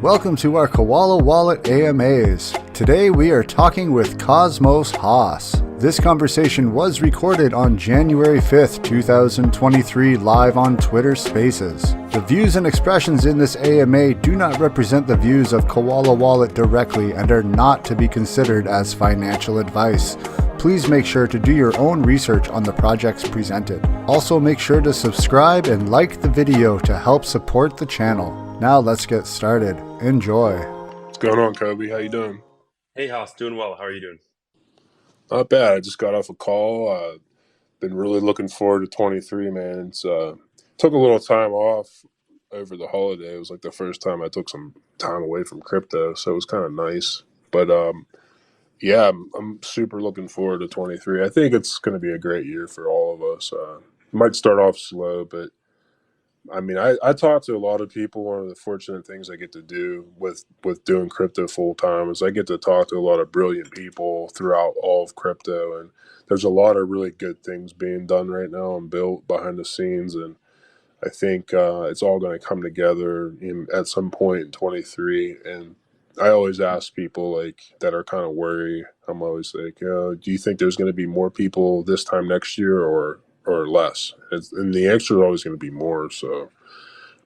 Welcome to our Koala Wallet AMAs. Today we are talking with Cosmos HOSS. This conversation was recorded on January 5th, 2023 live on Twitter Spaces. The views and expressions in this AMA do not represent the views of Koala Wallet directly and are not to be considered as financial advice. Please make sure to do your own research on the projects presented. Also make sure to subscribe and like the video to help support the channel. Now let's get started. Enjoy. What's going on, Kobe? How you doing? Hey, Hoss, doing well. How are you doing? Not bad. I just got off a call. Been really looking forward to 23, man. It's took a little time off over the holiday. It was like the first time I took some time away from crypto, so it was kind of nice. But yeah, I'm super looking forward to 23. I think it's going to be a great year for all of us. Might start off slow, but I mean, I talk to a lot of people. One of the fortunate things I get to do with doing crypto full time is I get to talk to a lot of brilliant people throughout all of crypto, and there's a lot of really good things being done right now and built behind the scenes. And I think it's all going to come together at some point in 23. And I always ask people like that are kind of worried. I'm always like, do you think there's going to be more people this time next year or less? And the answer is always going to be more. So, I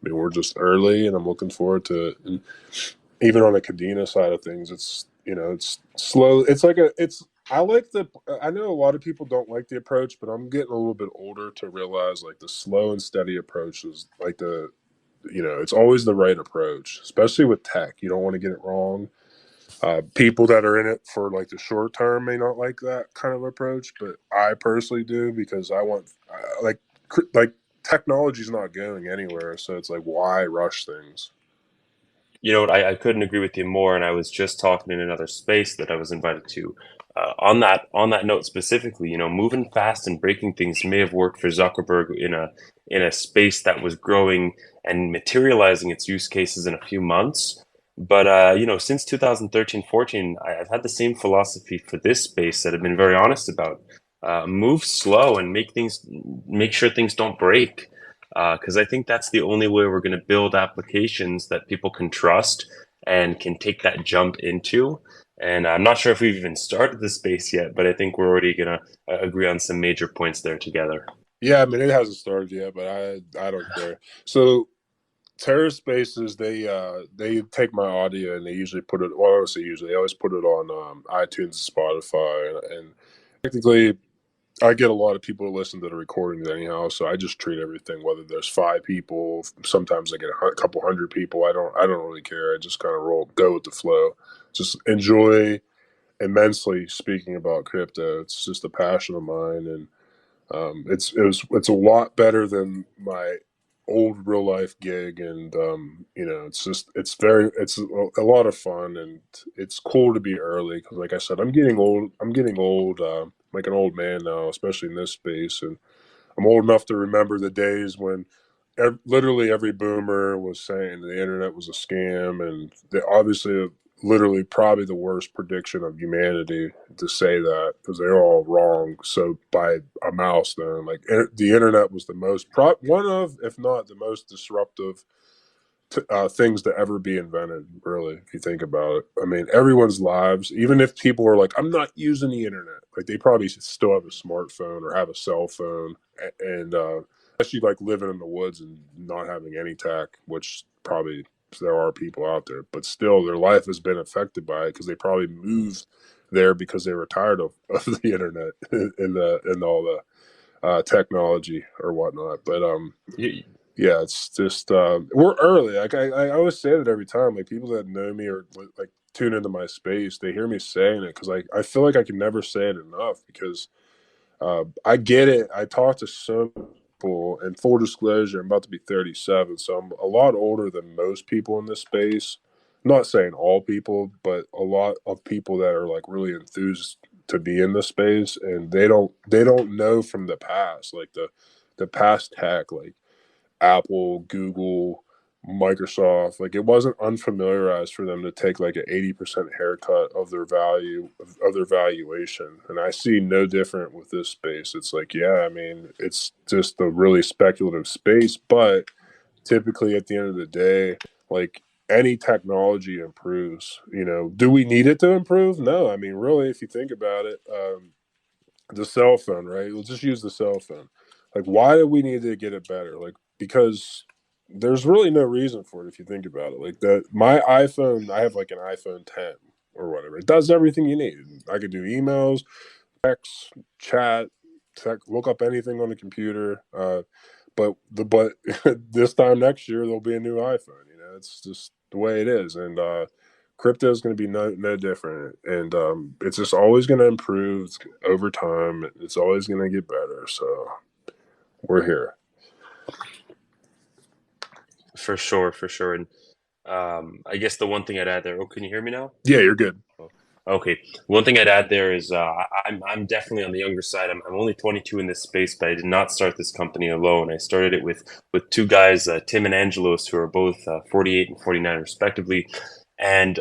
mean, we're just early, and I'm looking forward to it. And even on the Kadena side of things, it's it's slow. I know a lot of people don't like the approach, but I'm getting a little bit older to realize like the slow and steady approach is like it's always the right approach, especially with tech. You don't want to get it wrong. People that are in it for like the short term may not like that kind of approach, but I personally do because I want like technology's not going anywhere, so it's like why rush things? You know what? I couldn't agree with you more. And I was just talking in another space that I was invited to. On that note specifically, moving fast and breaking things may have worked for Zuckerberg in a space that was growing and materializing its use cases in a few months. But since 2013-14, I've had the same philosophy for this space that I've been very honest about. Move slow and make sure things don't break. Because I think that's the only way we're going to build applications that people can trust and can take that jump into. And I'm not sure if we've even started the space yet, but I think we're already going to agree on some major points there together. Yeah, I mean it hasn't started yet, but I don't care. So Terra Spaces, they take my audio and they usually put it. Well, I don't say usually. They always put it on iTunes, Spotify, and technically I get a lot of people to listen to the recordings anyhow, so I just treat everything. Whether there's 5 people, sometimes I get a couple hundred people. I don't really care. I just kind of go with the flow. Just enjoy immensely speaking about crypto. It's just a passion of mine, and it's a lot better than my old real life gig, and it's a lot of fun, and it's cool to be early because like I said, I'm getting old, like an old man now, especially in this space, and I'm old enough to remember the days when literally every boomer was saying the internet was a scam, and they obviously literally probably the worst prediction of humanity to say that because they're all wrong. So by a milestone, like the internet was the most one of, if not the most disruptive things to ever be invented. Really, if you think about it, I mean, everyone's lives. Even if people are like, "I'm not using the internet," like they probably still have a smartphone or have a cell phone, and especially like living in the woods and not having any tech, which probably there are people out there, but still their life has been affected by it because they probably moved there because they were tired of the internet and all the technology or whatnot. But yeah, it's just we're early. Like I always say that every time. Like people that know me or like tune into my space, they hear me saying it because I feel like I can never say it enough because I get it. I talk to so many people, and full disclosure, I'm about to be 37, so I'm a lot older than most people in this space. I'm not saying all people, but a lot of people that are like really enthused to be in this space, and they don't know from the past, like the past tech, like Apple, Google, Microsoft. Like it wasn't unfamiliarized for them to take like an 80% haircut of their value of their valuation. And I see no different with this space. It's like, yeah, I mean, it's just a really speculative space, but typically at the end of the day, like any technology improves. Do we need it to improve? No. I mean, really, if you think about it, the cell phone, right? Let's just use the cell phone. Like, why do we need to get it better? Like, because there's really no reason for it if you think about it. Like my iPhone, I have like an iPhone 10 or whatever. It does everything you need. I could do emails, text, chat, look up anything on the computer. But this time next year there'll be a new iPhone. It's just the way it is, and crypto is going to be no different, and it's just always going to improve over time. It's always going to get better. So we're here. For sure, for sure. And I guess the one thing I'd add there. Oh, can you hear me now? Yeah, you're good. Okay. One thing I'd add there is I'm definitely on the younger side. I'm only 22 in this space, but I did not start this company alone. I started it with two guys, Tim and Angelos, who are both 48 and 49 respectively, and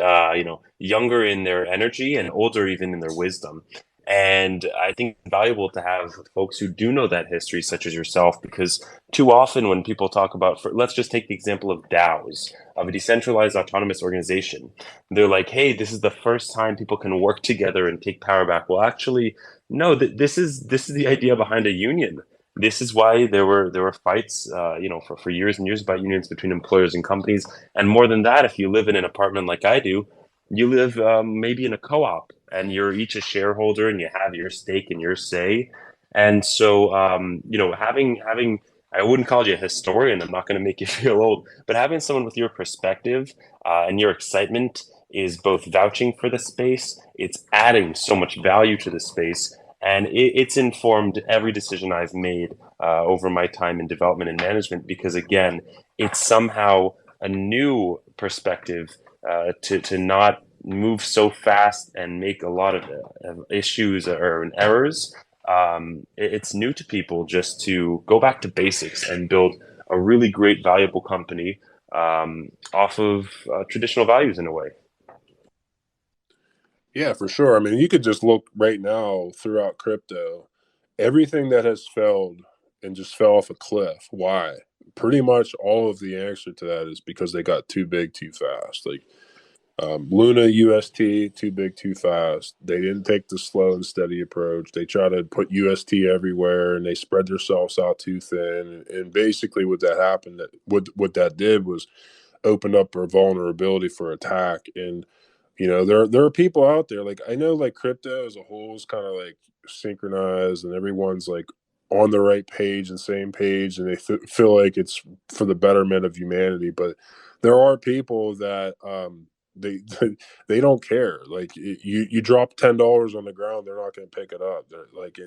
younger in their energy and older even in their wisdom. And I think it's valuable to have folks who do know that history, such as yourself, because too often when people talk about, let's just take the example of DAOs, of a decentralized autonomous organization. They're like, hey, this is the first time people can work together and take power back. Well, actually, no, this is the idea behind a union. This is why there were fights, for years and years about unions between employers and companies. And more than that, if you live in an apartment like I do, you live maybe in a co-op, and you're each a shareholder, and you have your stake and your say. And so, having I wouldn't call you a historian. I'm not going to make you feel old, but having someone with your perspective and your excitement is both vouching for the space. It's adding so much value to the space, and it's informed every decision I've made over my time in development and management. Because again, it's somehow a new perspective to not move so fast and make a lot of issues or errors. It's new to people just to go back to basics and build a really great, valuable company off of traditional values in a way. Yeah, for sure. I mean, you could just look right now throughout crypto, everything that has failed and just fell off a cliff. Why? Pretty much all of the answer to that is because they got too big too fast. Like Luna UST, too big too fast. They didn't take the slow and steady approach. They try to put UST everywhere, and they spread themselves out too thin. And basically, what that happened, what that did was opened up a vulnerability for attack. And there are people out there, like, I know, like, crypto as a whole is kind of like synchronized, and everyone's like on the right page and same page, and they feel like it's for the betterment of humanity. But there are people that they they don't care. Like, you drop $10 on the ground, they're not going to pick it up. They're like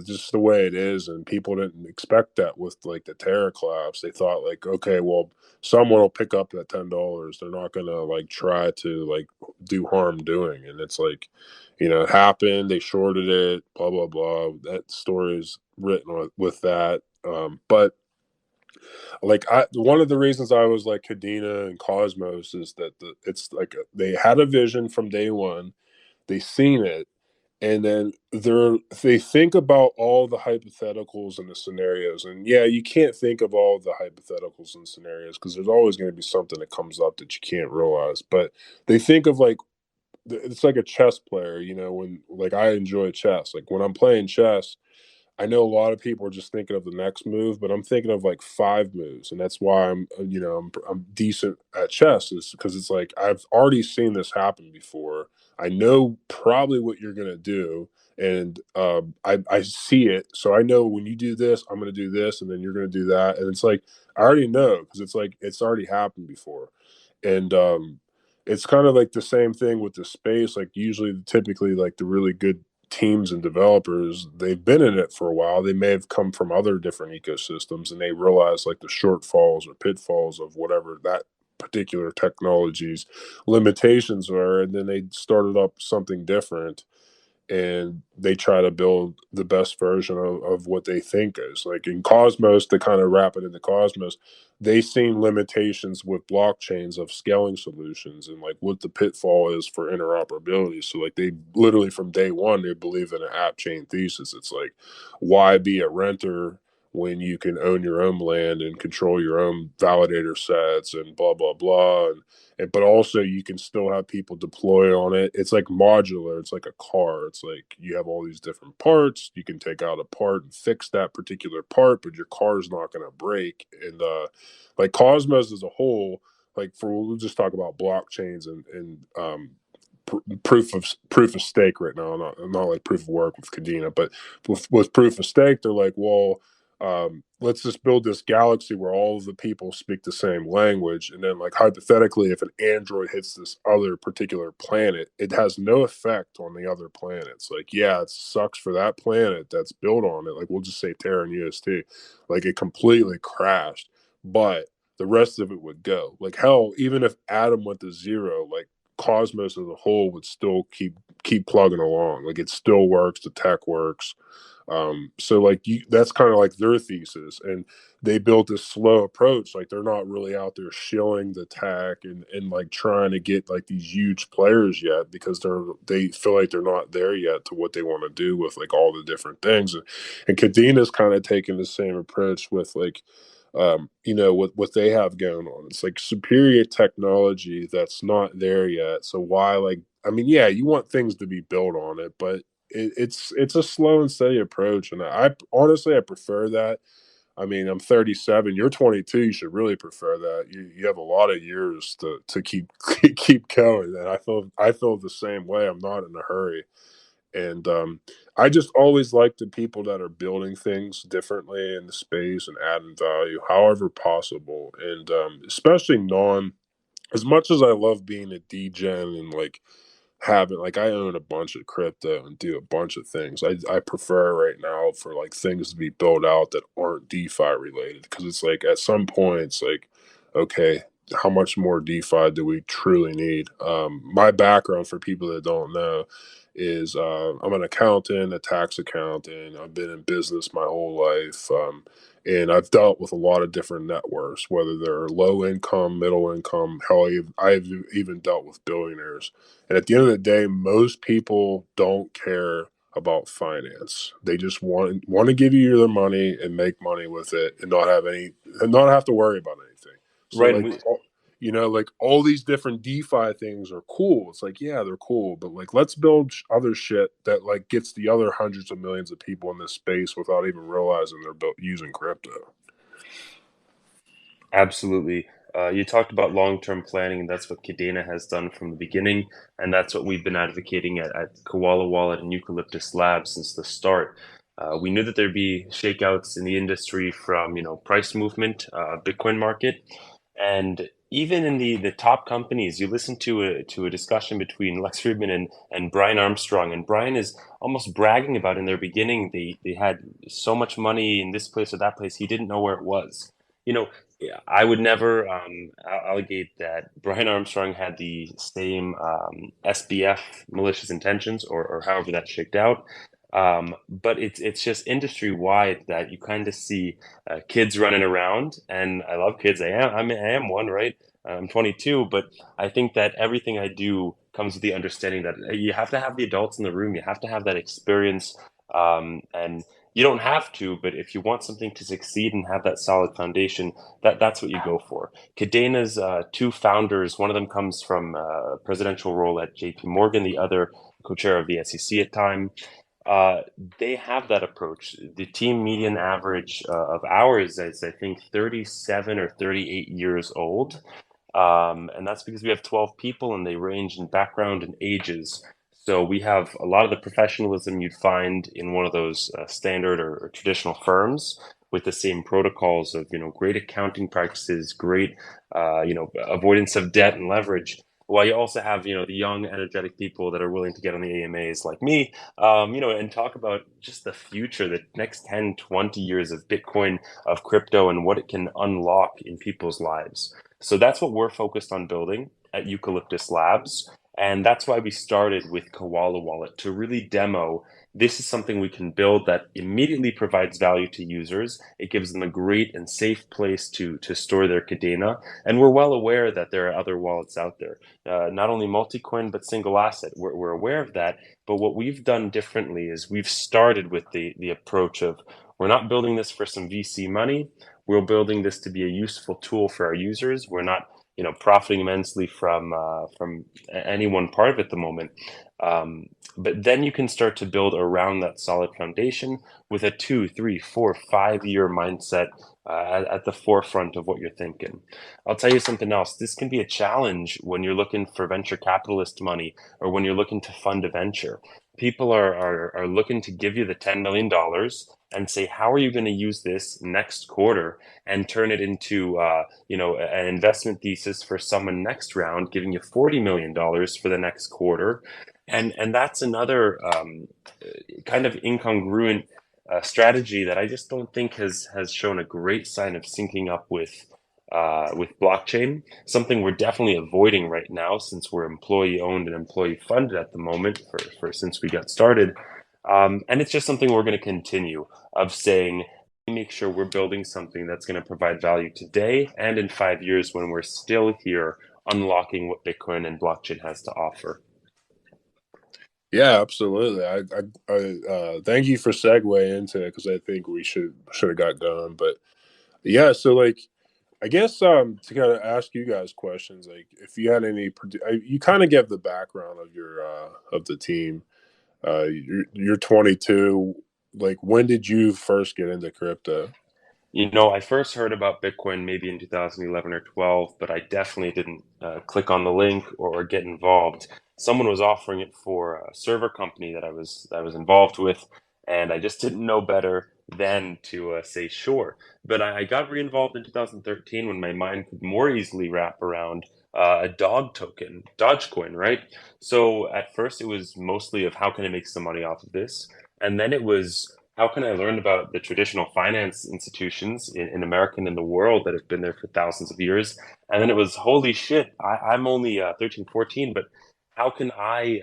just the way it is. And people didn't expect that with like the Terra collapse. They thought, like, okay, well, someone will pick up that $10. They're not gonna like try to like do harm doing. And it's like, it happened. They shorted it. Blah blah blah. That story is written with that. But like, one of the reasons I was like Kadena and Cosmos is that it's like they had a vision from day one. They seen it, and then they think about all the hypotheticals and the scenarios. And yeah, you can't think of all the hypotheticals and scenarios because there's always going to be something that comes up that you can't realize. But they think of, like, it's like a chess player. When, like, I enjoy chess, like when I'm playing chess, I know a lot of people are just thinking of the next move, but I'm thinking of like 5 moves, and that's why I'm decent at chess, is because it's like I've already seen this happen before. I know probably what you're gonna do, and I see it, so I know when you do this, I'm gonna do this, and then you're gonna do that, and it's like I already know because it's like it's already happened before. And it's kind of like the same thing with the space. Like, usually, typically, like the really good teams and developers, they've been in it for a while. They may have come from other different ecosystems, and they realize like the shortfalls or pitfalls of whatever that particular technology's limitations are, and then they started up something different, and they try to build the best version of what they think is. Like in Cosmos, to kind of wrap it into Cosmos, they seen limitations with blockchains of scaling solutions and like what the pitfall is for interoperability. So like they literally from day one, they believe in an app chain thesis. It's like, why be a renter when you can own your own land and control your own validator sets and blah blah blah, and but also you can still have people deploy on it. It's like modular. It's like a car. It's like you have all these different parts. You can take out a part and fix that particular part, but your car is not going to break. And like Cosmos as a whole, like we'll just talk about blockchains and proof of stake right now, not like proof of work with Kadena, but with proof of stake, they're like, well, let's just build this galaxy where all of the people speak the same language, and then like hypothetically, if an android hits this other particular planet, it has no effect on the other planets. Like, yeah, it sucks for that planet that's built on it. Like, we'll just say Terra and UST, like it completely crashed, but the rest of it would go. Like hell, even if Atom went to zero, like Cosmos as a whole would still keep plugging along. Like it still works, the tech works. So like that's kind of like their thesis, and they built this slow approach. Like they're not really out there shilling the tech and like trying to get like these huge players yet, because they feel like they're not there yet to what they want to do with like all the different things. And Kadena's kind of taking the same approach with like what they have going on. It's like superior technology that's not there yet. So why, like, I mean, yeah, you want things to be built on it, but it's a slow and steady approach. And I honestly, I prefer that. I mean, I'm 37. You're 22. You should really prefer that. You have a lot of years to keep keep going. And I feel the same way. I'm not in a hurry. And I just always like the people that are building things differently in the space and adding value, however possible. And especially as much as I love being a DGen and like having like I own a bunch of crypto and do a bunch of things. I prefer right now for like things to be built out that aren't DeFi related, because it's like at some point it's like, okay, how much more DeFi do we truly need? My background, for people that don't know, is I'm an accountant, a tax accountant. I've been in business my whole life. And I've dealt with a lot of different networks, whether they're low income, middle income. Hell, I've even dealt with billionaires. And at the end of the day, most people don't care about finance. They just want to give you their money and make money with it, and not have to worry about anything. So Right. like like all these different DeFi things are cool. It's like, yeah, they're cool, but like let's build other shit that like gets the other hundreds of millions of people in this space without even realizing they're using crypto. Absolutely. You talked about long-term planning, and that's what Kadena has done from the beginning, and that's what we've been advocating at Koala Wallet and Eucalyptus Labs since the start. We knew that there'd be shakeouts in the industry from, price movement, Bitcoin market, and even in the top companies. You listen to a discussion between Lex Friedman and Brian Armstrong, and Brian is almost bragging about in their beginning they had so much money in this place or that place, he didn't know where it was. You know, yeah, I would never allegate that Brian Armstrong had the same SBF, malicious intentions, or however that shaked out. But it's just industry wide that you kind of see kids running around, and I love kids. I am one, right? I'm 22, but I think that everything I do comes with the understanding that you have to have the adults in the room. You have to have that experience, and you don't have to, but if you want something to succeed and have that solid foundation, that's what you go for. Kadena's two founders, one of them comes from a presidential role at JP Morgan, the other co-chair of the SEC at time. Uh, they have that approach. The team median average of ours is, I think, 37 or 38 years old. And that's because we have 12 people and they range in background and ages. So we have a lot of the professionalism you'd find in one of those standard or traditional firms, with the same protocols of, great accounting practices, great, avoidance of debt and leverage. While you also have, the young, energetic people that are willing to get on the AMAs like me, and talk about just the future, the next 10, 20 years of Bitcoin, of crypto, and what it can unlock in people's lives. So that's what we're focused on building at Eucalyptus Labs. And that's why we started with Koala Wallet, to really demo this is something we can build that immediately provides value to users. It gives them a great and safe place to store their Kadena. And we're well aware that there are other wallets out there, not only multi-coin, but single asset. We're aware of that. But what we've done differently is we've started with the approach of, We're not building this for some VC money. We're building this to be a useful tool for our users. We're not, profiting immensely from any one part of it at the moment. But then you can start to build around that solid foundation with a 2, 3, 4, 5 year mindset at the forefront of what you're thinking. I'll tell you something else. This can be a challenge when you're looking for venture capitalist money or when you're looking to fund a venture. People are looking to give you the $10 million and say, how are you going to use this next quarter and turn it into, an investment thesis for someone next round, giving you $40 million for the next quarter. And that's another kind of incongruent strategy that I just don't think has shown a great sign of syncing up with blockchain. Something we're definitely avoiding right now since we're employee owned and employee funded at the moment for since we got started. And it's just something we're going to continue of saying, make sure we're building something that's going to provide value today and in 5 years when we're still here unlocking what Bitcoin and blockchain has to offer. Yeah, absolutely. I thank you for segue into it because I think we should have got going. But yeah, so like I guess to kind of ask you guys questions, like if you had any, you kind of gave the background of your of the team. You're 22. Like when did you first get into crypto? I first heard about Bitcoin maybe in 2011 or 12, but I definitely didn't click on the link or get involved. Someone was offering it for a server company that I was involved with, and I just didn't know better than to say sure. But I got re-involved in 2013 when my mind could more easily wrap around a dog token, Dogecoin, right? So at first it was mostly of how can I make some money off of this, and then it was how can I learn about the traditional finance institutions in America and in the world that have been there for thousands of years? And then it was, holy shit, I'm only 13, 14, but how can I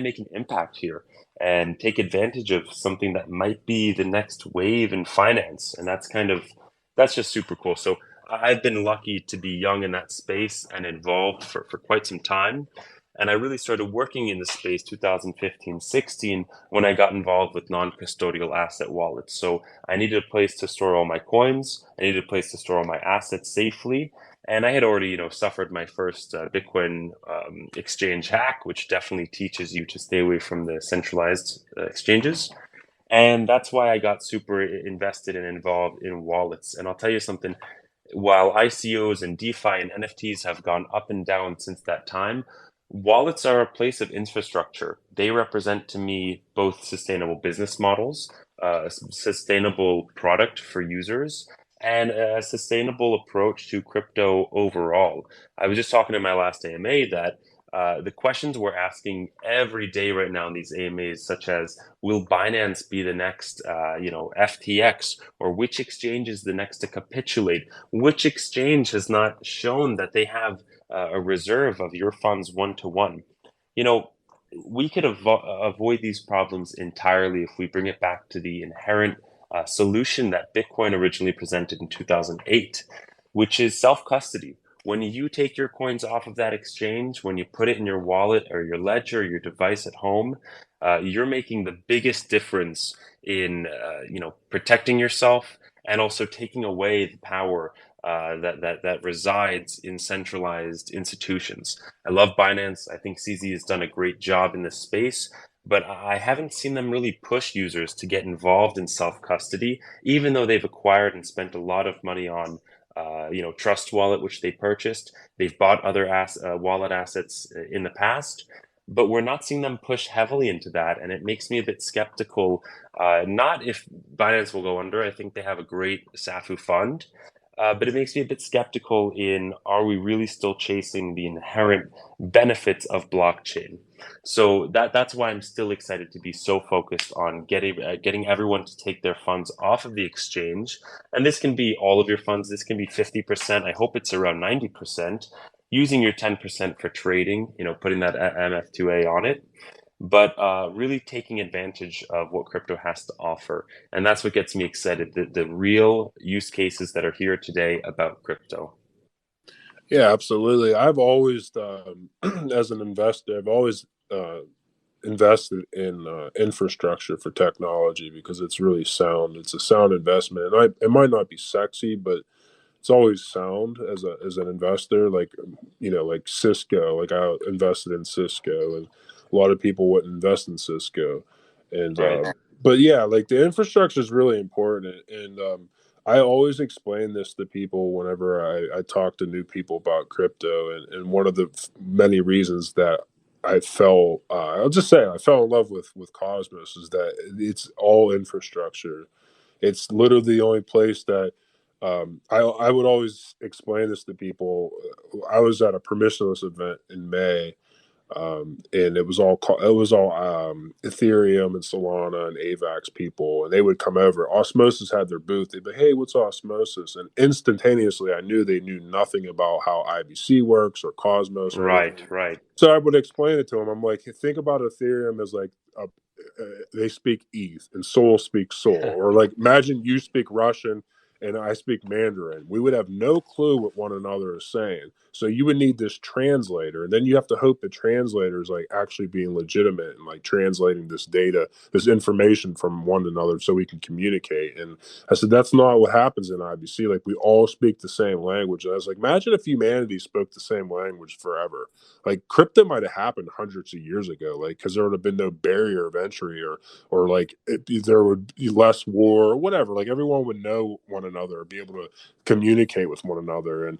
make an impact here and take advantage of something that might be the next wave in finance? And that's just super cool. So I've been lucky to be young in that space and involved for quite some time. And I really started working in the space 2015-16 when I got involved with non-custodial asset wallets. So I needed a place to store all my coins. I needed a place to store all my assets safely. And I had already, suffered my first Bitcoin exchange hack, which definitely teaches you to stay away from the centralized exchanges. And that's why I got super invested and involved in wallets. And I'll tell you something, while ICOs and DeFi and NFTs have gone up and down since that time, wallets are a place of infrastructure. They represent to me both sustainable business models, a sustainable product for users, and a sustainable approach to crypto overall. I was just talking in my last AMA that the questions we're asking every day right now in these AMAs, such as will Binance be the next, FTX, or which exchange is the next to capitulate? Which exchange has not shown that they have a reserve of your funds 1-to-1? We could avoid these problems entirely if we bring it back to the inherent solution that Bitcoin originally presented in 2008, which is self-custody. When you take your coins off of that exchange, when you put it in your wallet or your ledger or your device at home, you're making the biggest difference in protecting yourself and also taking away the power that resides in centralized institutions. I love Binance. I think CZ has done a great job in this space, but I haven't seen them really push users to get involved in self-custody, even though they've acquired and spent a lot of money on Trust Wallet, which they purchased. They've bought other wallet assets in the past, but we're not seeing them push heavily into that. And it makes me a bit skeptical, not if Binance will go under. I think they have a great SAFU fund, but it makes me a bit skeptical in, are we really still chasing the inherent benefits of blockchain? So that's why I'm still excited to be so focused on getting everyone to take their funds off of the exchange. And this can be all of your funds. This can be 50%. I hope it's around 90%. Using your 10% for trading, putting that MF2A on it, but really taking advantage of what crypto has to offer. And that's what gets me excited, the real use cases that are here today about crypto. Yeah, absolutely. I've always, as an investor, I've always invested in infrastructure for technology because it's really sound. It's a sound investment, and it might not be sexy, but it's always sound as an investor. Like like Cisco. Like I invested in Cisco, and a lot of people wouldn't invest in Cisco. And Right. but yeah, like the infrastructure is really important, and I always explain this to people whenever I talk to new people about crypto, and one of the many reasons that I'll just say I fell in love with Cosmos is that it's all infrastructure. It's literally the only place that I would always explain this to people. I was at a permissionless event in May, and it was all Ethereum and Solana and AVAX people, and they would come over. Osmosis had their booth. They'd be, "Hey, what's Osmosis?" And instantaneously, I knew they knew nothing about how IBC works or Cosmos or Right. anything. Right. So I would explain it to them. I'm like, think about Ethereum as like they speak ETH and Sol speaks Sol, or like imagine you speak Russian and I speak Mandarin. We would have no clue what one another is saying. So you would need this translator, and then you have to hope the translator is like actually being legitimate and like translating this data, this information from one another, so we can communicate. And I said that's not what happens in IBC. Like we all speak the same language. And I was like, imagine if humanity spoke the same language forever. Like crypto might have happened hundreds of years ago, like because there would have been no barrier of entry, or like there would be less war or whatever. Like everyone would know one another, be able to communicate with one another, and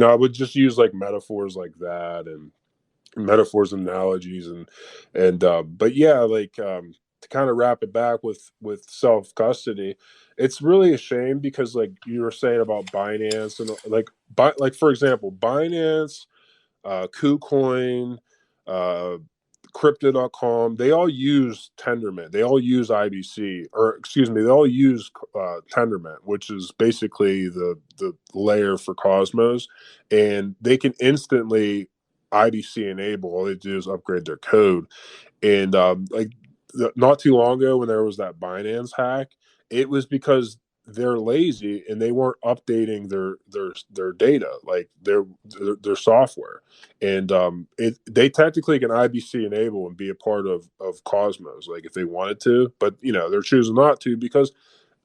I would just use like metaphors like that, and metaphors and analogies, and but yeah, like to kind of wrap it back with self custody, it's really a shame because like you were saying about Binance and like for example Binance, KuCoin, uh, Crypto.com, they all use Tendermint. They all use IBC, or excuse me, they all use Tendermint, which is basically the layer for Cosmos, and they can instantly IBC enable. All they do is upgrade their code, and not too long ago, when there was that Binance hack, it was because they're lazy and they weren't updating their data, like their software, and they technically can IBC enable and be a part of Cosmos, like if they wanted to, but they're choosing not to because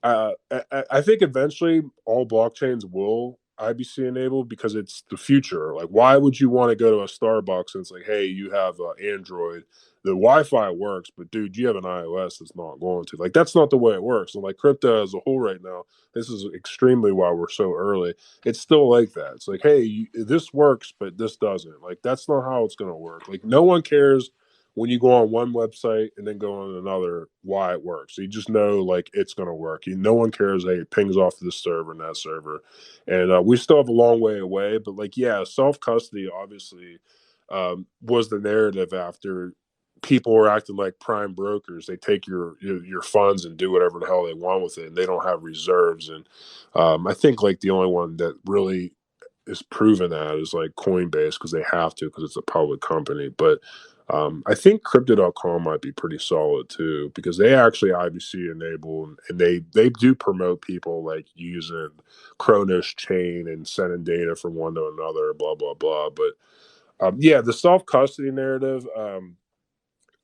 I think eventually all blockchains will IBC enabled because it's the future. Like, why would you want to go to a Starbucks and it's like, hey, you have Android, the Wi-Fi works, but dude, you have an iOS that's not going to. Like, that's not the way it works. And like crypto as a whole right now, this is extremely why we're so early. It's still like that. It's like, hey, this works, but this doesn't. Like, that's not how it's going to work. Like, no one cares when you go on one website and then go on another why it works. You just know like it's going to work. No one cares. Hey, it pings off this server and that server, and we still have a long way away. But like, yeah, self custody obviously was the narrative after people were acting like prime brokers. They take your funds and do whatever the hell they want with it, and they don't have reserves. And I think like the only one that really is proven that is like Coinbase because they have to because it's a public company. But I think Crypto.com might be pretty solid too because they actually IBC enable and they do promote people like using Kronos chain and sending data from one to another, blah blah blah. But yeah, the self custody narrative,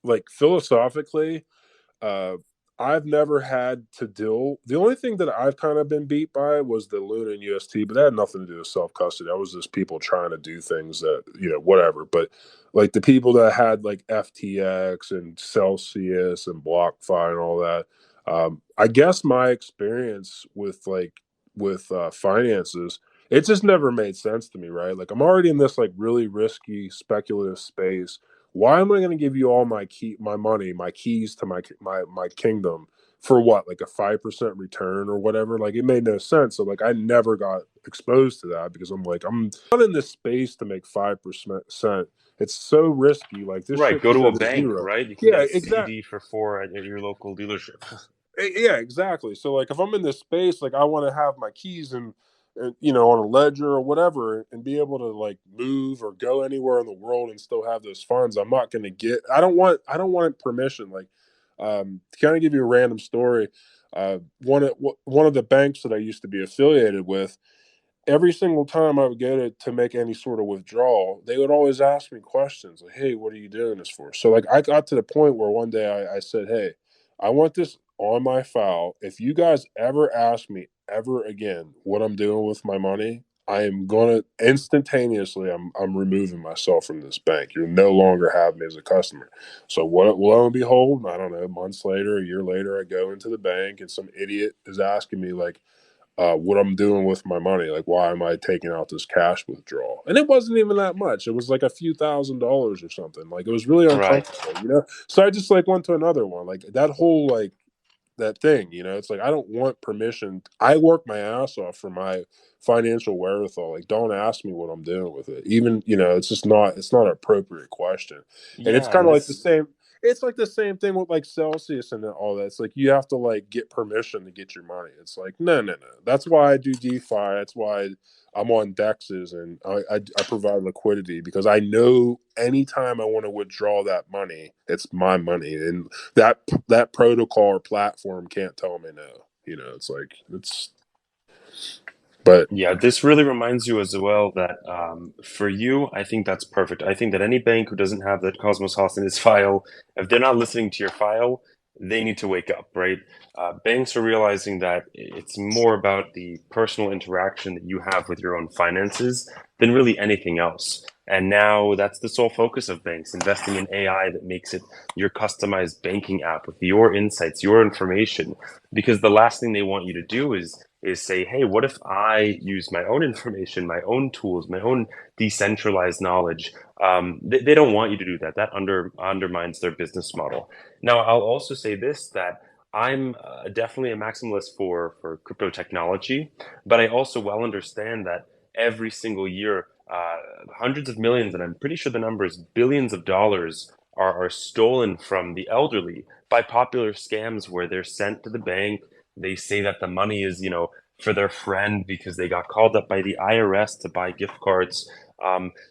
like philosophically, uh, I've never had to deal. The only thing that I've kind of been beat by was the Luna and UST, but that had nothing to do with self custody. That was just people trying to do things that whatever. But like the people that had like FTX and Celsius and BlockFi and all that, I guess my experience with finances, it just never made sense to me. Right? Like I'm already in this like really risky speculative space. Why am I going to give you all my money, my keys to my kingdom for what, like a 5% return or whatever? Like it made no sense. So like I never got exposed to that because I'm like I'm not in this space to make 5%. It's so risky. Like this Right. shit Go could to go a to bank, zero. right? You can get Yeah, a exactly. CD for 4 at your local dealership. Yeah, exactly. So like if I'm in this space, like I want to have my keys and on a ledger or whatever and be able to like move or go anywhere in the world and still have those funds. I'm not going to get I don't want permission. Like to kind of give you a random story, one of the banks that I used to be affiliated with, every single time I would go to make any sort of withdrawal, they would always ask me questions like, "Hey, what are you doing this for?" So like I got to the point where one day I said, "Hey, I want this on my file. If you guys ever ask me ever again what I'm doing with my money, I am gonna instantaneously I'm removing myself from this bank. You'll no longer have me as a customer." So what lo and behold, I don't know, months later, a year later, I go into the bank and some idiot is asking me like what I'm doing with my money. Like, why am I taking out this cash withdrawal? And it wasn't even that much. It was like a few $1,000s or something. Like, it was really Right. uncomfortable, you know? So I just like went to another one. Like, that whole, like, that thing, you know, it's like I don't want permission. I work my ass off for my financial wherewithal. Like, don't ask me what I'm doing with it. Even, you know, it's not an appropriate question. And it's Yeah, kind and of like the this same. It's like the same thing with like Celsius and all that. It's like you have to like get permission to get your money. It's like no, no, no. That's why I do DeFi. That's why I'm on Dexes and I provide liquidity because I know anytime I want to withdraw that money, it's my money, and that protocol or platform can't tell me no. You know, it's like it's. But Yeah, this really reminds you as well that for you, I think that's perfect. I think that any bank who doesn't have that Cosmos HOSS in its file, if they're not listening to your file, they need to wake up, right? Banks are realizing that it's more about the personal interaction that you have with your own finances than really anything else. And now that's the sole focus of banks, investing in AI that makes it your customized banking app with your insights, your information. Because the last thing they want you to do is say, hey, what if I use my own information, my own tools, my own decentralized knowledge? They don't want you to do that. That undermines their business model. Now, I'll also say this, that I'm definitely a maximalist for crypto technology, but I also well understand that every single year, hundreds of millions, and I'm pretty sure the number is billions of dollars, are stolen from the elderly by popular scams where they're sent to the bank. They say that the money is, for their friend because they got called up by the IRS to buy gift cards.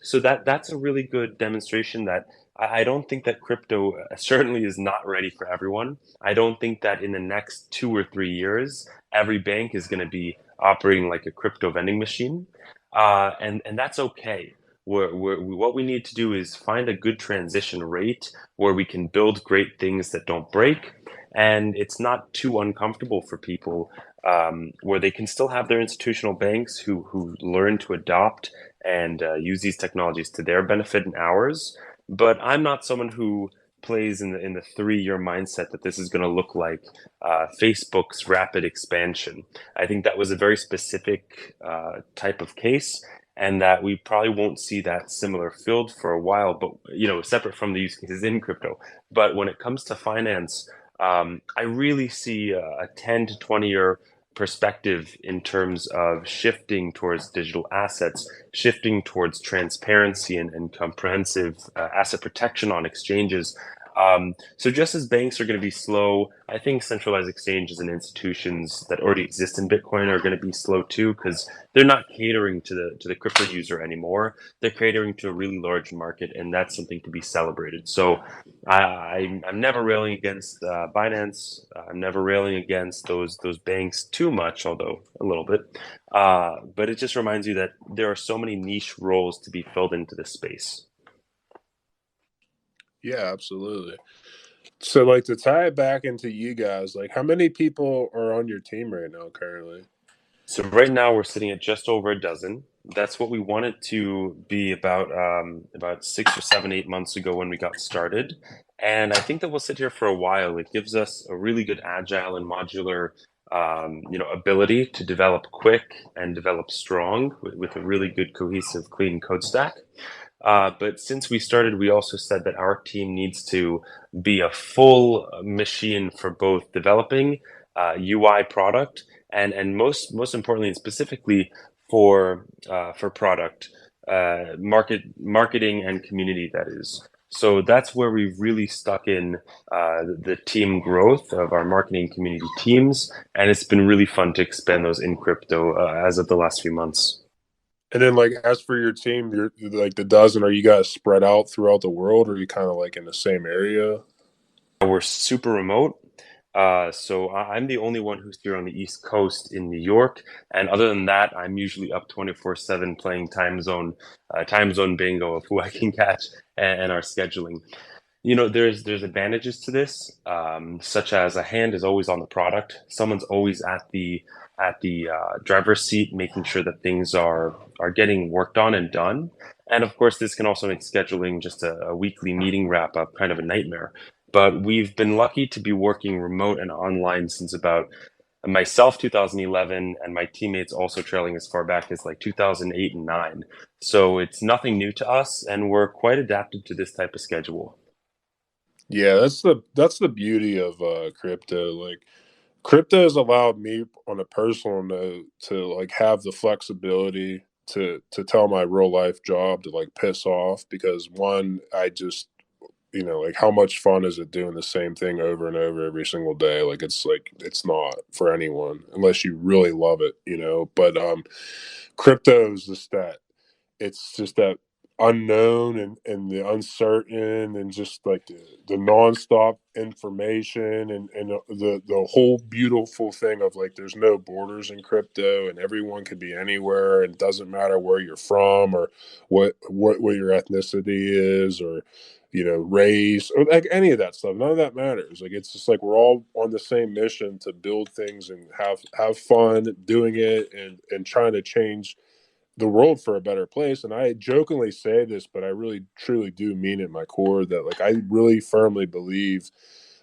So that's a really good demonstration that I don't think that crypto certainly is not ready for everyone. I don't think that in the next 2 or 3 years, every bank is going to be operating like a crypto vending machine. And that's okay. What we need to do is find a good transition rate where we can build great things that don't break. And it's not too uncomfortable for people, where they can still have their institutional banks who learn to adopt and use these technologies to their benefit and ours. But I'm not someone who plays in the 3 year mindset that this is going to look like Facebook's rapid expansion. I think that was a very specific type of case, and that we probably won't see that similar field for a while. But separate from the use cases in crypto. But when it comes to finance, I really see a 10 to 20 year perspective in terms of shifting towards digital assets, shifting towards transparency and comprehensive asset protection on exchanges. So just as banks are going to be slow, I think centralized exchanges and institutions that already exist in Bitcoin are going to be slow too, because they're not catering to the crypto user anymore. They're catering to a really large market, and that's something to be celebrated. So I'm never railing against Binance. I'm never railing against those banks too much, although a little bit. But it just reminds you that there are so many niche roles to be filled into this space. yeah, absolutely. So like to tie it back into you guys, like how many people are on your team right now currently? So right now we're sitting at just over a dozen. That's what we wanted to be about 6 or 7, 8 months ago when we got started. And I think that we'll sit here for a while. It gives us a really good agile and modular ability to develop quick and develop strong with a really good cohesive clean code stack. But since we started, we also said that our team needs to be a full machine for both developing UI product and most importantly and specifically for product marketing and community, that is. So that's where we've really stuck in the team growth of our marketing community teams, and it's been really fun to expand those in crypto as of the last few months. And then like as for your team, you're like the dozen, are you guys spread out throughout the world or are you kind of like in the same area? We're super remote. So I'm the only one who's here on the East Coast in New York, and other than that, I'm usually up 24/7 playing time zone bingo of who I can catch and our scheduling. There's advantages to this, such as a hand is always on the product. Someone's always at the driver's seat, making sure that things are getting worked on and done. And of course, this can also make scheduling just a weekly meeting wrap up kind of a nightmare. But we've been lucky to be working remote and online since about myself 2011 and my teammates also trailing as far back as like 2008 and 9. So it's nothing new to us, and we're quite adapted to this type of schedule. Yeah, that's the beauty of crypto. Like crypto has allowed me on a personal note to like have the flexibility to tell my real life job to like piss off because one, I just like how much fun is it doing the same thing over and over every single day? Like it's not for anyone unless you really love it. But crypto is just that it's just that unknown and the uncertain and just like the nonstop information and the whole beautiful thing of like there's no borders in crypto and everyone could be anywhere and it doesn't matter where you're from or what your ethnicity is or race or like any of that stuff. None of that matters. Like it's just like we're all on the same mission to build things and have fun doing it and trying to change the world for a better place. And I jokingly say this, but I really truly do mean it in my core that like I really firmly believe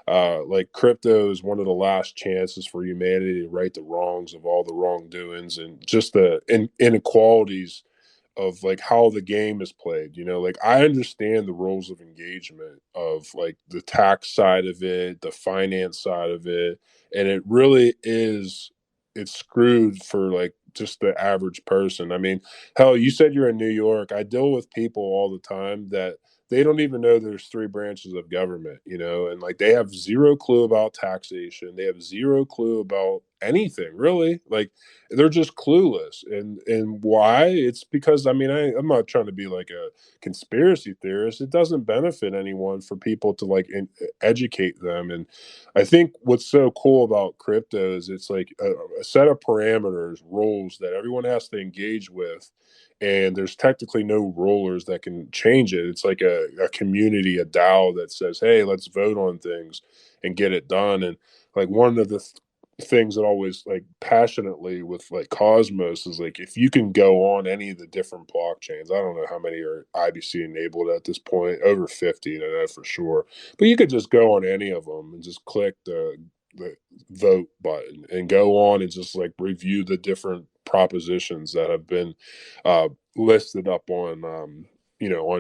like crypto is one of the last chances for humanity to right the wrongs of all the wrongdoings and just the inequalities of like how the game is played. Like I understand the rules of engagement of like the tax side of it, the finance side of it, and it really is it's screwed for like just the average person. I mean, hell, you said you're in New York. I deal with people all the time that they don't even know there's three branches of government, and like they have zero clue about taxation. They have zero clue about anything really. Like they're just clueless. And why? It's because I mean I'm not trying to be like a conspiracy theorist. It doesn't benefit anyone for people to like educate them. And I think what's so cool about crypto is it's like a set of parameters, rules that everyone has to engage with. And there's technically no rulers that can change it. It's like a community, a DAO that says, hey, let's vote on things and get it done. And like one of the things that always like passionately with like Cosmos is like if you can go on any of the different blockchains, I don't know how many are IBC enabled at this point, over 50, I know for sure. But you could just go on any of them and just click the vote button and go on and just like review the different propositions that have been listed up on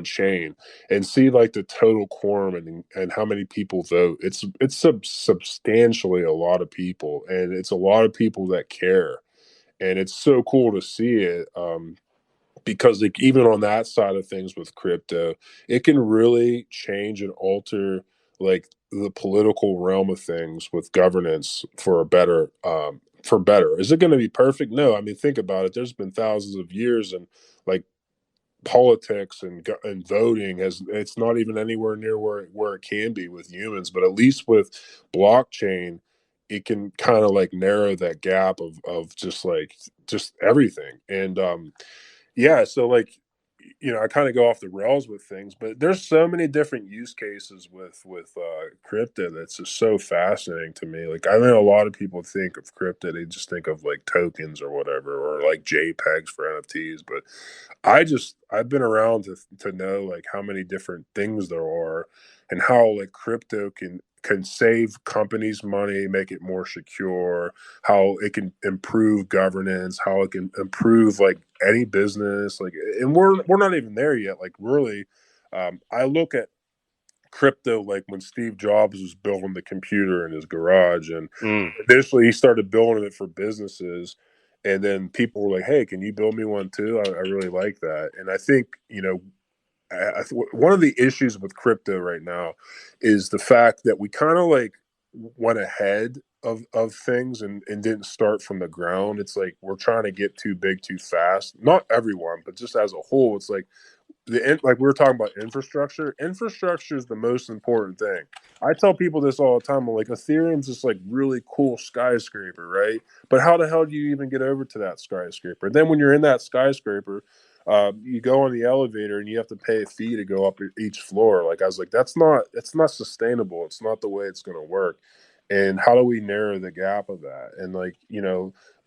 chain and see like the total quorum and how many people vote. It's substantially a lot of people, and it's a lot of people that care, and it's so cool to see it. Because like even on that side of things with crypto, it can really change and alter like the political realm of things with governance for a better for better. Is it going to be perfect? No. I mean, think about it. There's been thousands of years and like politics and voting has it's not even anywhere near where it can be with humans, but at least with blockchain it can kind of like narrow that gap of just everything. And yeah, so like I kind of go off the rails with things, but there's so many different use cases with crypto that's just so fascinating to me. Like I know a lot of people think of crypto, they just think of like tokens or whatever, or like JPEGs for NFTs. But I've been around to know like how many different things there are, and how like crypto can save companies money, make it more secure, how it can improve governance, how it can improve like any business. Like, and we're not even there yet. Like, really, I look at crypto like when Steve Jobs was building the computer in his garage, and Mm. initially he started building it for businesses. And then people were like, "Hey, can you build me one too? I really like that." And I think one of the issues with crypto right now is the fact that we kind of like went ahead of things and didn't start from the ground. It's like we're trying to get too big too fast. Not everyone, but just as a whole, it's like like we were talking about infrastructure. Infrastructure is the most important thing. I tell people this all the time. I'm like, Ethereum's this like really cool skyscraper, right? But how the hell do you even get over to that skyscraper? Then when you're in that skyscraper, you go on the elevator and you have to pay a fee to go up each floor. Like I was like, it's not sustainable. It's not the way it's going to work. And how do we narrow the gap of that? And like,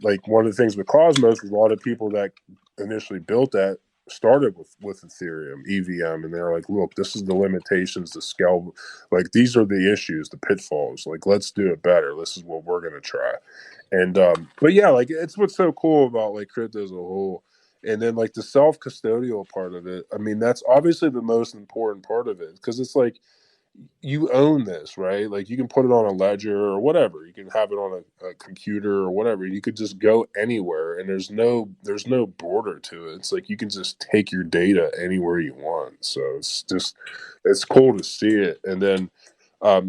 like one of the things with Cosmos is a lot of people that initially built that started with Ethereum EVM, and they're like, look, this is the limitations, the scale, like these are the issues, the pitfalls, like let's do it better, this is what we're going to try. And but yeah, like it's what's so cool about like crypto as a whole. And then like the self-custodial part of it, I mean, that's obviously the most important part of it, because it's like you own this, right? Like you can put it on a ledger or whatever. You can have it on a computer or whatever. You could just go anywhere, and there's no border to it. It's like you can just take your data anywhere you want. So it's cool to see it. And then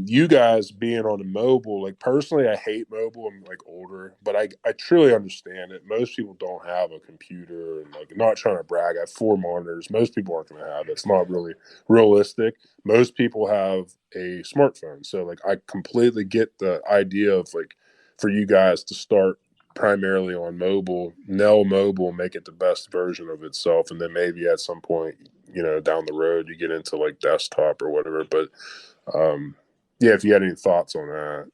you guys being on a mobile, like personally, I hate mobile. I'm like older, but I truly understand it. Most people don't have a computer, and like not trying to brag. I have 4 monitors. Most people aren't going to have it. It's not really realistic. Most people have a smartphone. So like I completely get the idea of like for you guys to start primarily on mobile, mobile, make it the best version of itself, and then maybe at some point, down the road you get into like desktop or whatever. But yeah, if you had any thoughts on that.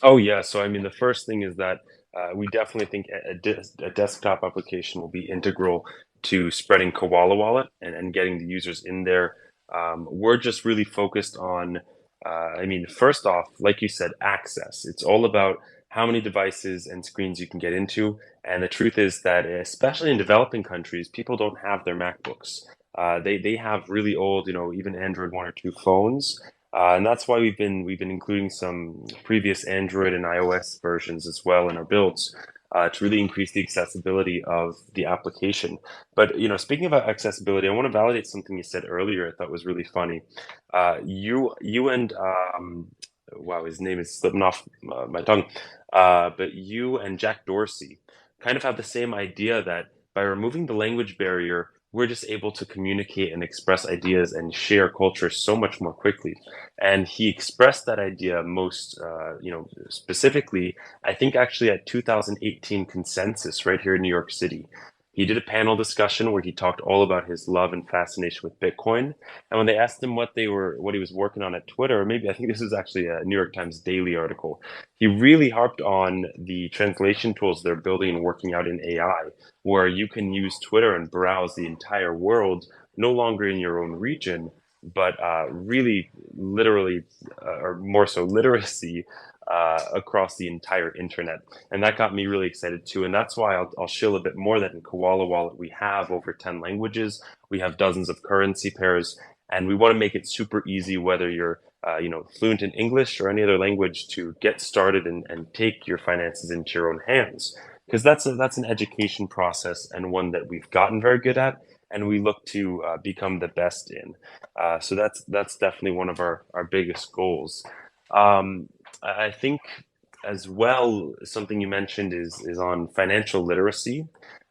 Oh yeah, so I mean, the first thing is that we definitely think a desktop application will be integral to spreading Koala Wallet and getting the users in there. We're just really focused on, I mean, first off, like you said, access. It's all about how many devices and screens you can get into. And the truth is that, especially in developing countries, people don't have their MacBooks. They have really old, even Android 1 or 2 phones. And that's why we've been including some previous Android and iOS versions as well in our builds to really increase the accessibility of the application. But speaking about accessibility, I want to validate something you said earlier. I thought was really funny. You and wow, his name is slipping off my tongue. But you and Jack Dorsey kind of have the same idea that by removing the language barrier, we're just able to communicate and express ideas and share culture so much more quickly. And he expressed that idea most, specifically, I think actually at 2018 Consensus right here in New York City. He did a panel discussion where he talked all about his love and fascination with Bitcoin. And when they asked him what he was working on at Twitter, or maybe I think this is actually a New York Times Daily article, he really harped on the translation tools they're building and working out in AI, where you can use Twitter and browse the entire world, no longer in your own region, but really literally, or more so literacy, across the entire internet. And that got me really excited too. And that's why I'll shill a bit more that in Koala Wallet, we have over 10 languages, we have dozens of currency pairs, and we want to make it super easy, whether you're fluent in English or any other language, to get started and take your finances into your own hands. Because that's an education process, and one that we've gotten very good at, and we look to become the best in. So that's definitely one of our biggest goals. I think as well, something you mentioned is on financial literacy.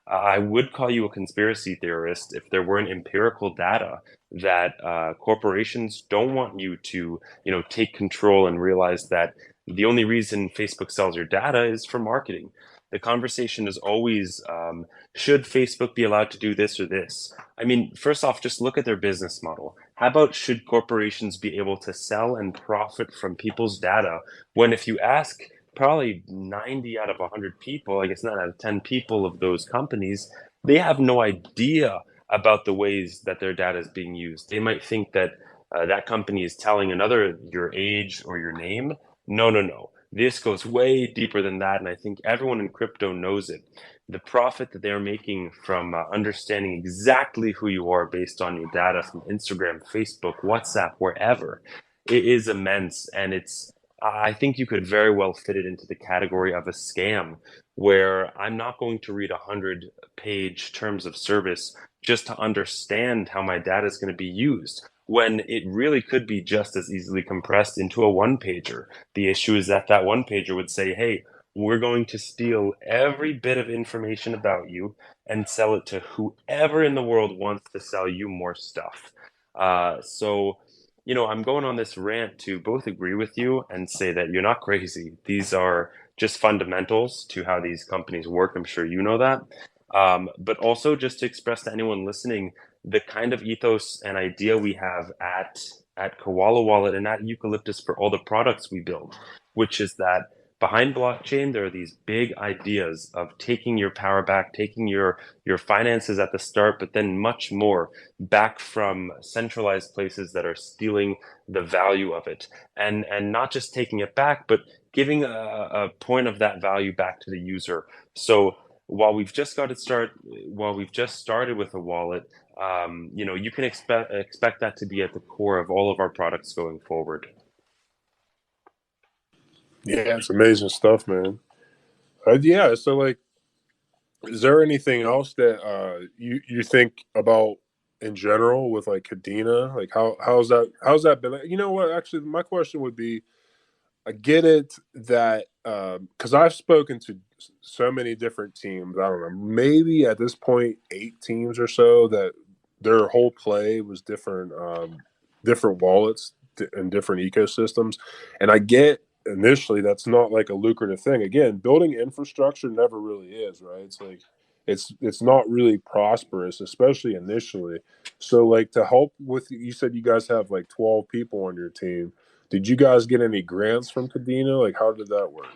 I would call you a conspiracy theorist if there weren't empirical data that corporations don't want you to, take control and realize that the only reason Facebook sells your data is for marketing. The conversation is always, should Facebook be allowed to do this or this? I mean, first off, just look at their business model. How about should corporations be able to sell and profit from people's data when, if you ask probably 90 out of 100 people, I guess 9 out of 10 people of those companies, they have no idea about the ways that their data is being used. They might think that that company is telling another your age or your name. No, no, no. This goes way deeper than that, and I think everyone in crypto knows it. The profit that they're making from understanding exactly who you are based on your data from Instagram, Facebook, WhatsApp, wherever, it is immense, and I think you could very well fit it into the category of a scam, where I'm not going to read 100-page terms of service just to understand how my data is going to be used, when it really could be just as easily compressed into a one pager. The issue is that that one pager would say, hey, we're going to steal every bit of information about you and sell it to whoever in the world wants to sell you more stuff. So, I'm going on this rant to both agree with you and say that you're not crazy. These are just fundamentals to how these companies work. I'm sure you know that. But also just to express to anyone listening the kind of ethos and idea we have at Koala Wallet and at Eucalyptus for all the products we build, which is that behind blockchain, there are these big ideas of taking your power back, taking your finances at the start, but then much more back from centralized places that are stealing the value of it, and not just taking it back, but giving a point of that value back to the user. So while we've just started with a wallet, you can expect that to be at the core of all of our products going forward. Yeah, it's amazing stuff, man. Yeah, so like, is there anything else that you think about in general with like Kadena? Like how's that been? You know what? Actually, my question would be, I get it that because I've spoken to so many different teams. I don't know, maybe at this point 8 teams or so that their whole play was different wallets and different ecosystems. And I get initially that's not like a lucrative thing. Again, building infrastructure never really is, right? It's like it's not really prosperous, especially initially. So like to help with, you said you guys have like 12 people on your team. Did you guys get any grants from Kadena? Like, how did that work?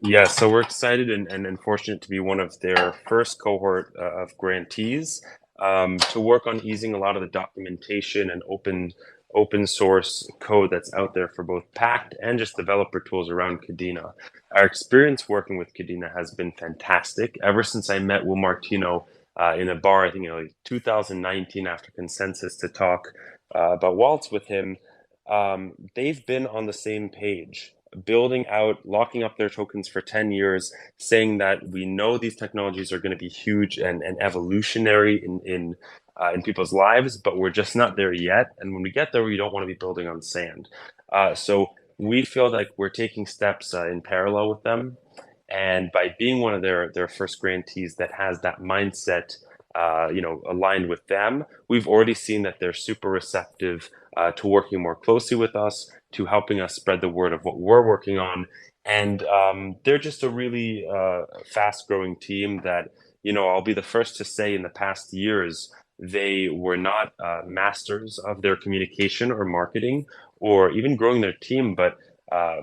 Yeah, so we're excited and fortunate to be one of their first cohort of grantees to work on easing a lot of the documentation and open source code that's out there for both Pact and just developer tools around Kadena. Our experience working with Kadena has been fantastic. Ever since I met Will Martino in a bar, I think 2019 after Consensus to talk about wallets with him, they've been on the same page, building out, locking up their tokens for 10 years, saying that we know these technologies are going to be huge and evolutionary in people's lives, but we're just not there yet. And when we get there, we don't want to be building on sand. So we feel like we're taking steps in parallel with them. And by being one of their first grantees that has that mindset, aligned with them, we've already seen that they're super receptive to working more closely with us, to helping us spread the word of what we're working on. And they're just a really fast growing team that, I'll be the first to say in the past years, they were not masters of their communication or marketing or even growing their team. But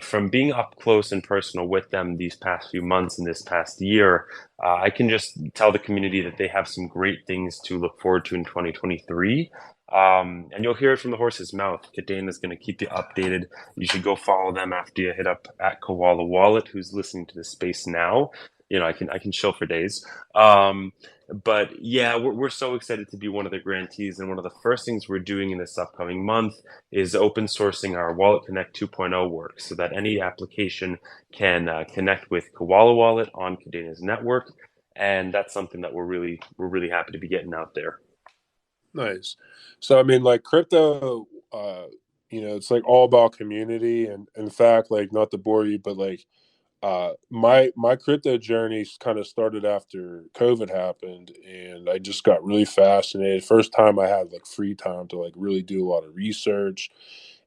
from being up close and personal with them these past few months and this past year, I can just tell the community that they have some great things to look forward to in 2023. And you'll hear it from the horse's mouth. Kadena is going to keep you updated. You should go follow them after you hit up at Koala Wallet, who's listening to this space now. I can chill for days. But yeah, we're so excited to be one of the grantees. And one of the first things we're doing in this upcoming month is open sourcing our WalletConnect 2.0 work so that any application can connect with Koala Wallet on Kadena's network. And that's something that we're really happy to be getting out there. Nice. So I mean, like crypto, it's like all about community. And in fact, like not to bore you, but like my crypto journey kind of started after COVID happened, and I just got really fascinated. First time I had like free time to like really do a lot of research,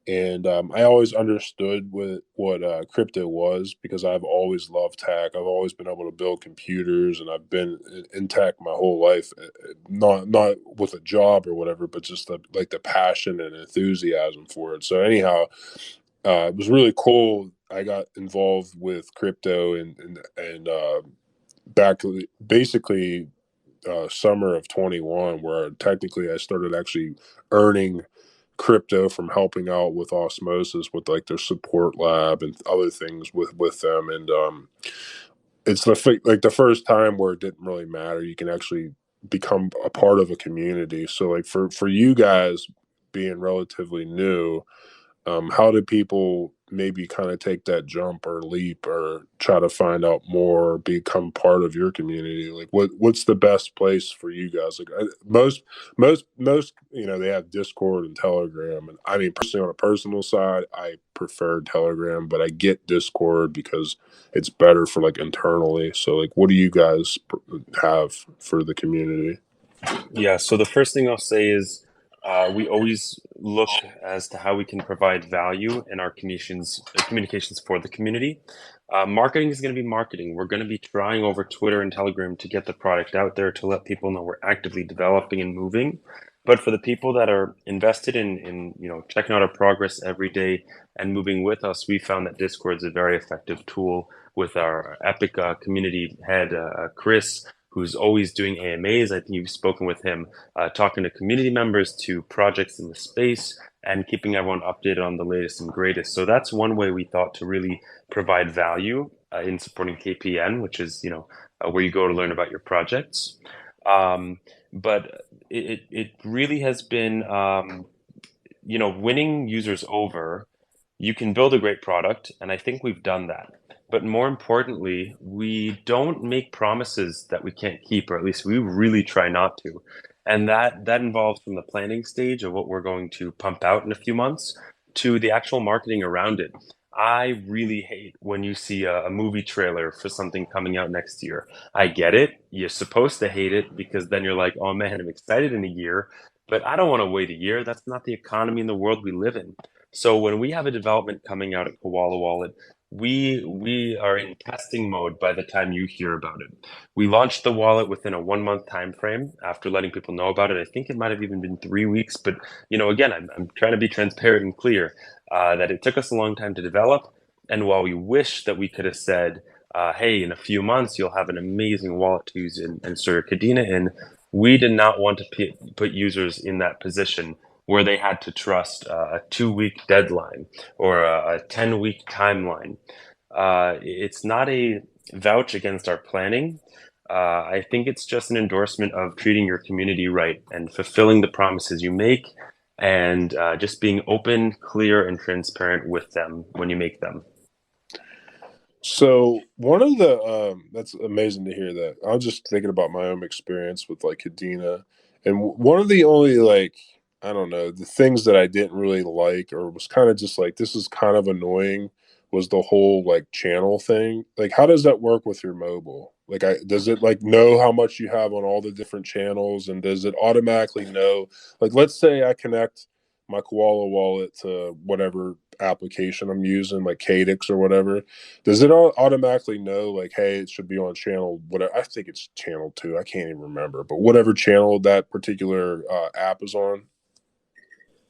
and I always understood what crypto was because I've always loved tech. I've always been able to build computers, and I've been in tech my whole life. Not with a job or whatever, but just like the passion and enthusiasm for it. So anyhow, it was really cool. I got involved with crypto and back basically summer of 21, where technically I started actually earning crypto from helping out with osmosis with like their support lab and other things with them. And it's like the first time where it didn't really matter. You can actually become a part of a community. So like for you guys being relatively new, How do people maybe kind of take that jump or leap or try to find out more, become part of your community? Like, what's the best place for you guys? Like, most, they have Discord and Telegram, and I mean, personally, on a personal side, I prefer Telegram, but I get Discord because it's better for like internally. So, like, what do you guys have for the community? Yeah, so the first thing I'll say is we always look as to how we can provide value in our communications for the community. Marketing is going to be marketing. We're going to be trying over Twitter and Telegram to get the product out there to let people know we're actively developing and moving. But for the people that are invested in checking out our progress every day and moving with us, we found that Discord is a very effective tool with our Epic community head, Chris, who's always doing AMAs. I think you've spoken with him, talking to community members, to projects in the space, and keeping everyone updated on the latest and greatest. So that's one way we thought to really provide value in supporting KPN, which is where you go to learn about your projects. But it really has been winning users over. You can build a great product, and I think we've done that. But more importantly, we don't make promises that we can't keep, or at least we really try not to. And that involves from the planning stage of what we're going to pump out in a few months to the actual marketing around it. I really hate when you see a movie trailer for something coming out next year. I get it. You're supposed to hate it because then you're like, oh man, I'm excited in a year, but I don't want to wait a year. That's not the economy in the world we live in. So when we have a development coming out at Koala Wallet, we are in testing mode by the time you hear about it. We launched the wallet within a 1 month time frame after letting people know about it. I think it might have even been 3 weeks, but again, I'm trying to be transparent and clear that it took us a long time to develop. And while we wish that we could have said, hey, in a few months you'll have an amazing wallet to use and store Kadena in, we did not want to put users in that position where they had to trust a 2 week deadline or a 10-week timeline. It's not a vouch against our planning. I think it's just an endorsement of treating your community right and fulfilling the promises you make, and just being open, clear, and transparent with them when you make them. So one of the that's amazing to hear that. I was just thinking about my own experience with like Kadena, and one of the only like I don't know the things that I didn't really like or was kind of just like this is kind of annoying was the whole like channel thing. Like, how does that work with your mobile? Like, does it like know how much you have on all the different channels, and does it automatically know? Like, let's say I connect my Koala wallet to whatever application I'm using, like Cadix or whatever. Does it automatically know, like, hey, it should be on channel whatever? I think it's channel 2. I can't even remember, but whatever channel that particular app is on.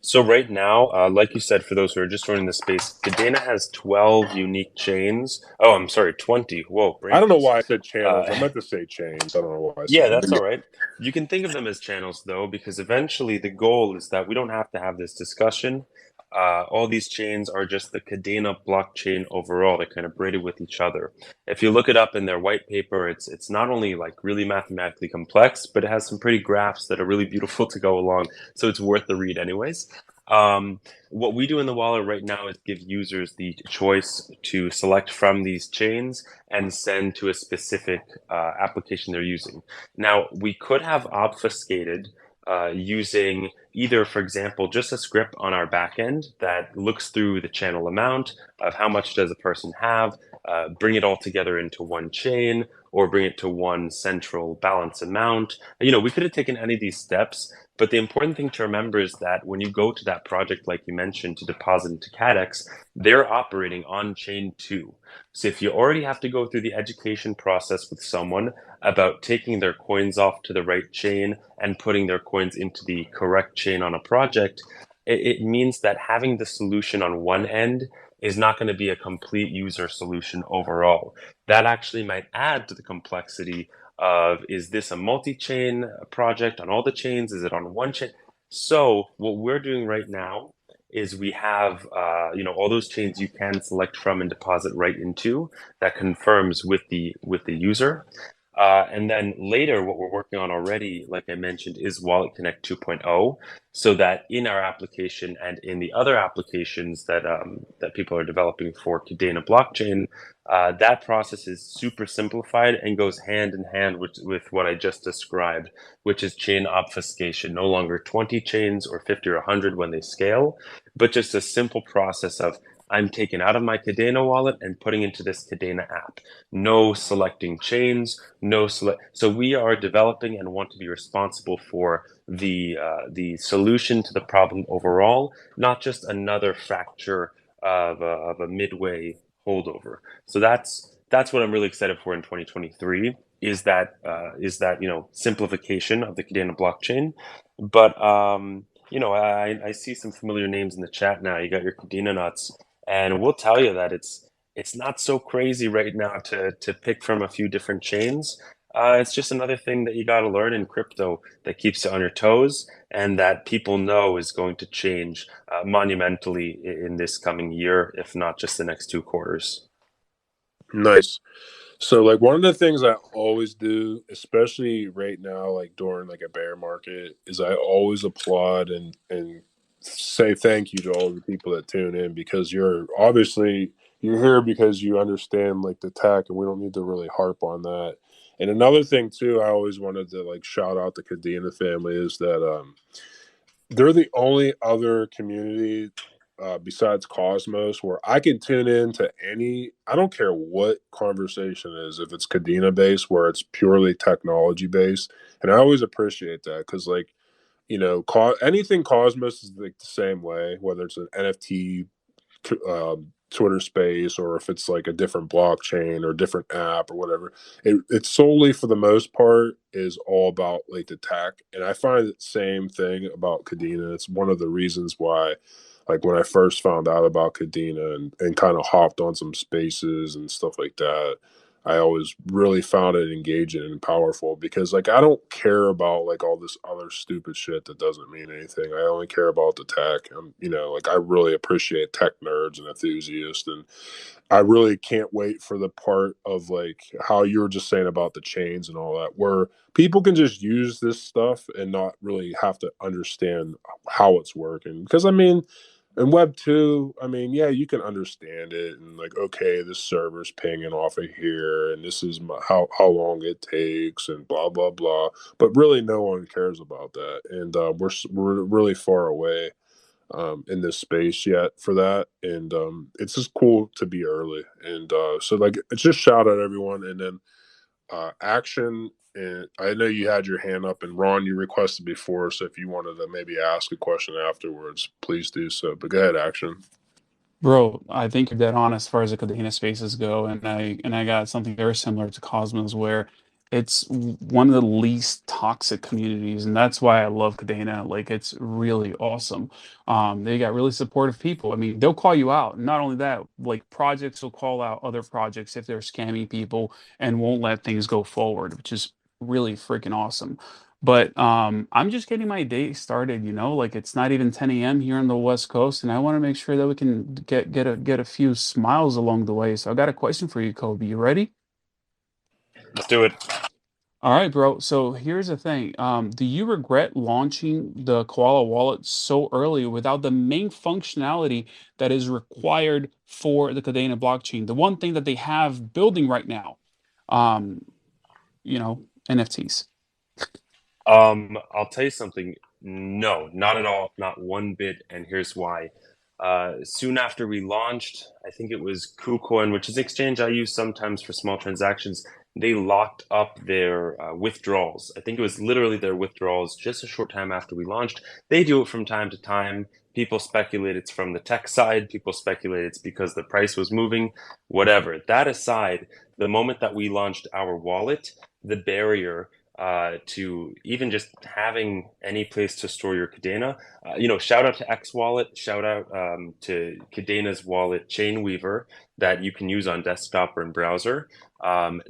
So right now, like you said, for those who are just joining the space, Kadena has 12 unique chains. Oh, I'm sorry, 20. Whoa, brain I don't know freeze. why I said channels. I meant to say chains. I don't know why I Yeah, said that's that. all right. You can think of them as channels, though, because eventually the goal is that we don't have to have this discussion. All these chains are just the Kadena blockchain overall. They're kind of braided with each other. If you look it up in their white paper, it's not only like really mathematically complex, but it has some pretty graphs that are really beautiful to go along. So it's worth the read, anyways. What we do in the wallet right now is give users the choice to select from these chains and send to a specific application they're using. Now, we could have obfuscated using either, for example, just a script on our backend that looks through the channel amount of how much does a person have, bring it all together into one chain, or bring it to one central balance amount. We could have taken any of these steps, but the important thing to remember is that when you go to that project, like you mentioned, to deposit into CADEX, they're operating on chain 2. So if you already have to go through the education process with someone about taking their coins off to the right chain and putting their coins into the correct chain on a project, it means that having the solution on one end is not going to be a complete user solution overall. That actually might add to the complexity of, is this a multi-chain project on all the chains? Is it on one chain? So what we're doing right now is we have all those chains you can select from and deposit right into that confirms with the user. And then later, what we're working on already, like I mentioned, is WalletConnect 2.0, so that in our application and in the other applications that people are developing for Kadena blockchain, that process is super simplified and goes hand in hand with what I just described, which is chain obfuscation. No longer 20 chains or 50 or 100 when they scale, but just a simple process of I'm taking out of my Kadena wallet and putting into this Kadena app. No selecting chains, no select. So we are developing and want to be responsible for the solution to the problem overall, not just another fracture of a midway holdover. So that's what I'm really excited for in 2023 is that simplification of the Kadena blockchain. But I see some familiar names in the chat now. You got your Kadena nuts, and we'll tell you that it's not so crazy right now to pick from a few different chains. It's just another thing that you got to learn in crypto that keeps you on your toes and that people know is going to change monumentally in this coming year, if not just the next 2 quarters. Nice. So like one of the things I always do, especially right now, like during like a bear market, is I always applaud and say thank you to all the people that tune in, because you're here because you understand like the tech, and we don't need to really harp on that. And another thing too, I always wanted to like shout out the Kadena family is that they're the only other community besides Cosmos where I can tune in to any. I don't care what conversation is, if it's Kadena based, where it's purely technology based, and I always appreciate that because, like, anything Cosmos is like the same way, whether it's an NFT Twitter space or if it's like a different blockchain or different app or whatever. It's solely for the most part is all about like the tech. And I find the same thing about Kadena. It's one of the reasons why, like when I first found out about Kadena and kind of hopped on some spaces and stuff like that, I always really found it engaging and powerful because like I don't care about like all this other stupid shit that doesn't mean anything. I only care about the tech. Like I really appreciate tech nerds and enthusiasts, and I really can't wait for the part of like how you were just saying about the chains and all that, where people can just use this stuff and not really have to understand how it's working. Because I mean, in Web 2, I mean, yeah, you can understand it and like, okay, this server's pinging off of here, and this is how long it takes, and blah blah blah. But really, no one cares about that, and we're really far away in this space yet for that, and it's just cool to be early, and so like it's just shout out everyone, and then action. And I know you had your hand up, and Ron, you requested before, so if you wanted to maybe ask a question afterwards, please do so. But go ahead, action. Bro, I think you're dead on as far as the Kadena spaces go, and I got something very similar to Cosmos where it's one of the least toxic communities, and that's why I love Kadena. Like it's really awesome. They got really supportive people. I mean, they'll call you out. Not only that, like projects will call out other projects if they're scamming people and won't let things go forward, which is really freaking awesome. But I'm just getting my day started, like it's not even 10 a.m. here on the West Coast, and I want to make sure that we can get a few smiles along the way. So I got a question for you, Kobe. You ready? Let's do it. All right, bro. So here's the thing. Do you regret launching the Koala Wallet so early without the main functionality that is required for the Kadena blockchain? The one thing that they have building right now, um, NFTs. I'll tell you something. No, not at all, not one bit, and here's why. Soon after we launched, I think it was KuCoin, which is an exchange I use sometimes for small transactions. They locked up their withdrawals. I think it was literally their withdrawals just a short time after we launched. They do it from time to time. People speculate it's from the tech side. People speculate it's because the price was moving. Whatever. That aside, the moment that we launched our wallet, the barrier to even just having any place to store your Kadena. Shout out to X Wallet, shout out to Kadena's wallet Chainweaver that you can use on desktop or in browser.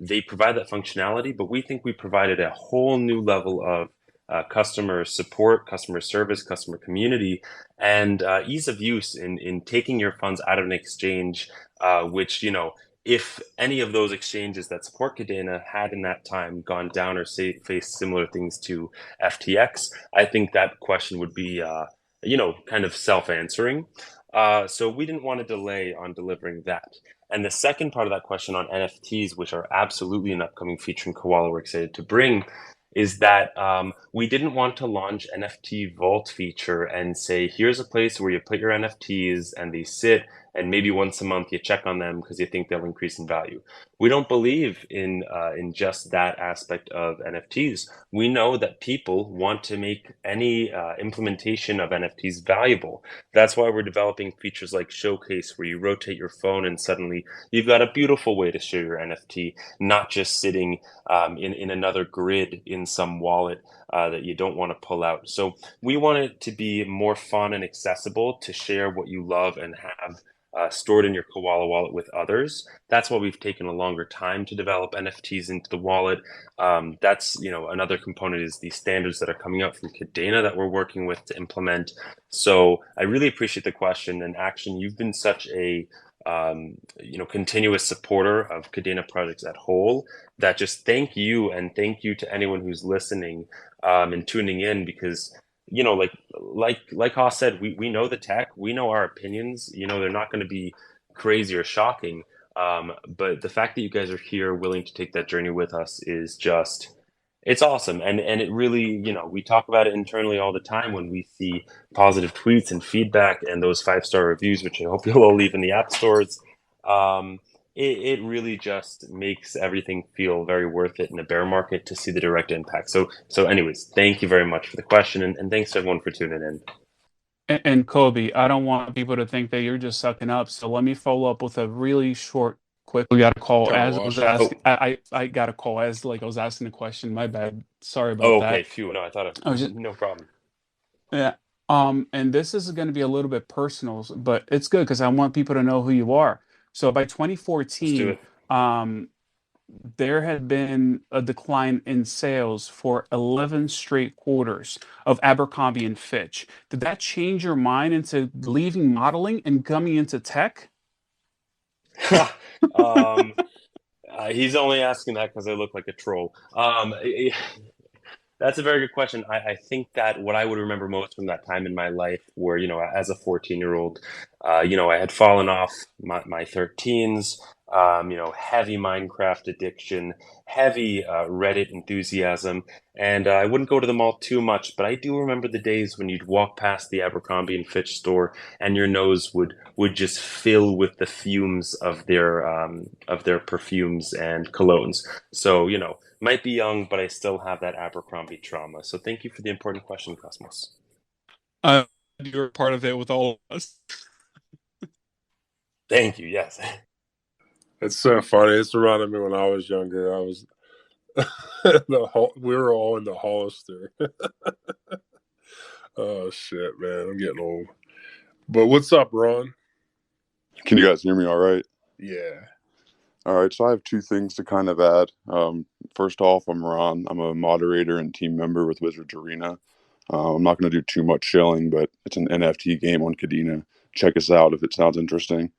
They provide that functionality, but we think we provided a whole new level of customer support, customer service, customer community, and ease of use in taking your funds out of an exchange, which, if any of those exchanges that support Kadena had in that time gone down or say faced similar things to FTX, I think that question would be, kind of self-answering. So we didn't want to delay on delivering that. And the second part of that question on NFTs, which are absolutely an upcoming feature in Koala we're excited to bring, is that we didn't want to launch NFT Vault feature and say, here's a place where you put your NFTs and they sit, and maybe once a month you check on them because you think they'll increase in value. We don't believe in just that aspect of NFTs. We know that people want to make any implementation of NFTs valuable. That's why we're developing features like Showcase, where you rotate your phone and suddenly you've got a beautiful way to share your NFT, not just sitting in another grid in some wallet that you don't want to pull out. So we want it to be more fun and accessible to share what you love and have stored in your Koala wallet with others. That's why we've taken a longer time to develop NFTs into the wallet. That's another component is the standards that are coming out from Kadena that we're working with to implement. So I really appreciate the question. And Action, you've been such a continuous supporter of Kadena projects at whole, that just thank you, and thank you to anyone who's listening and tuning in, because like Haas said, we know the tech, we know our opinions, they're not going to be crazy or shocking, but the fact that you guys are here willing to take that journey with us is just, it's awesome. And it really, we talk about it internally all the time when we see positive tweets and feedback and those 5-star reviews, which I hope you'll all leave in the app stores. It really just makes everything feel very worth it in a bear market to see the direct impact. So anyways, thank you very much for the question, and thanks to everyone for tuning in. And Kobe, I don't want people to think that you're just sucking up. So let me follow up with a really short, quick. We got a call Kinda as I was lost. asking. I got a call as I was asking the question. My bad. Sorry about Oh, okay, that. phew. No, I thought I was just no problem. Yeah. And this is going to be a little bit personal, but it's good because I want people to know who you are. So by Let's do 2014, it. there had been a decline in sales for 11 straight quarters of Abercrombie and Fitch. Did that change your mind into leaving modeling and coming into tech? um, he's only asking that because I look like a troll. That's a very good question. I think that what I would remember most from that time in my life where, as a 14-year-old, I had fallen off my 13s, heavy Minecraft addiction, heavy Reddit enthusiasm. And I wouldn't go to the mall too much, but I do remember the days when you'd walk past the Abercrombie and Fitch store and your nose would just fill with the fumes of their perfumes and colognes. So, might be young, but I still have that Abercrombie trauma. So thank you for the important question, Cosmos. You're part of it with all of us. Thank you. Yes. It's so funny. It's reminded me when I was younger. I was we were all in the Hollister. Oh shit, man! I'm getting old. But what's up, Ron? Can you guys hear me all right? Yeah. All right, so I have two things to kind of add. First off, I'm Ron. I'm a moderator and team member with Wizards Arena. I'm not going to do too much shilling, but it's an NFT game on Kadena. Check us out if it sounds interesting.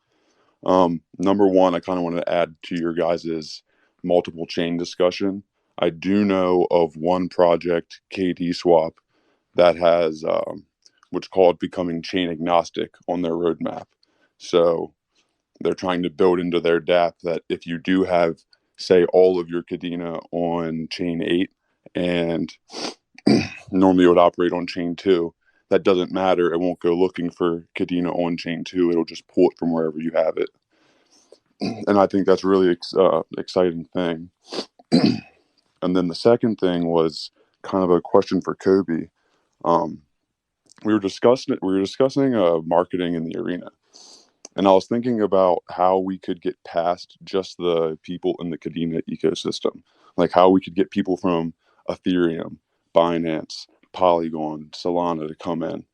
Number one, I kind of want to add to your guys' multiple chain discussion. I do know of one project, KD Swap, that has what's called becoming chain agnostic on their roadmap. So they're trying to build into their DApp that if you do have, say, all of your Kadena on chain 8 and normally it would operate on chain 2, that doesn't matter. It won't go looking for Kadena on chain 2. It'll just pull it from wherever you have it. And I think that's a really exciting thing. And then the second thing was kind of a question for Kobe. We were discussing marketing in the arena. And I was thinking about how we could get past just the people in the Kadena ecosystem, like how we could get people from Ethereum, Binance, Polygon, Solana to come in.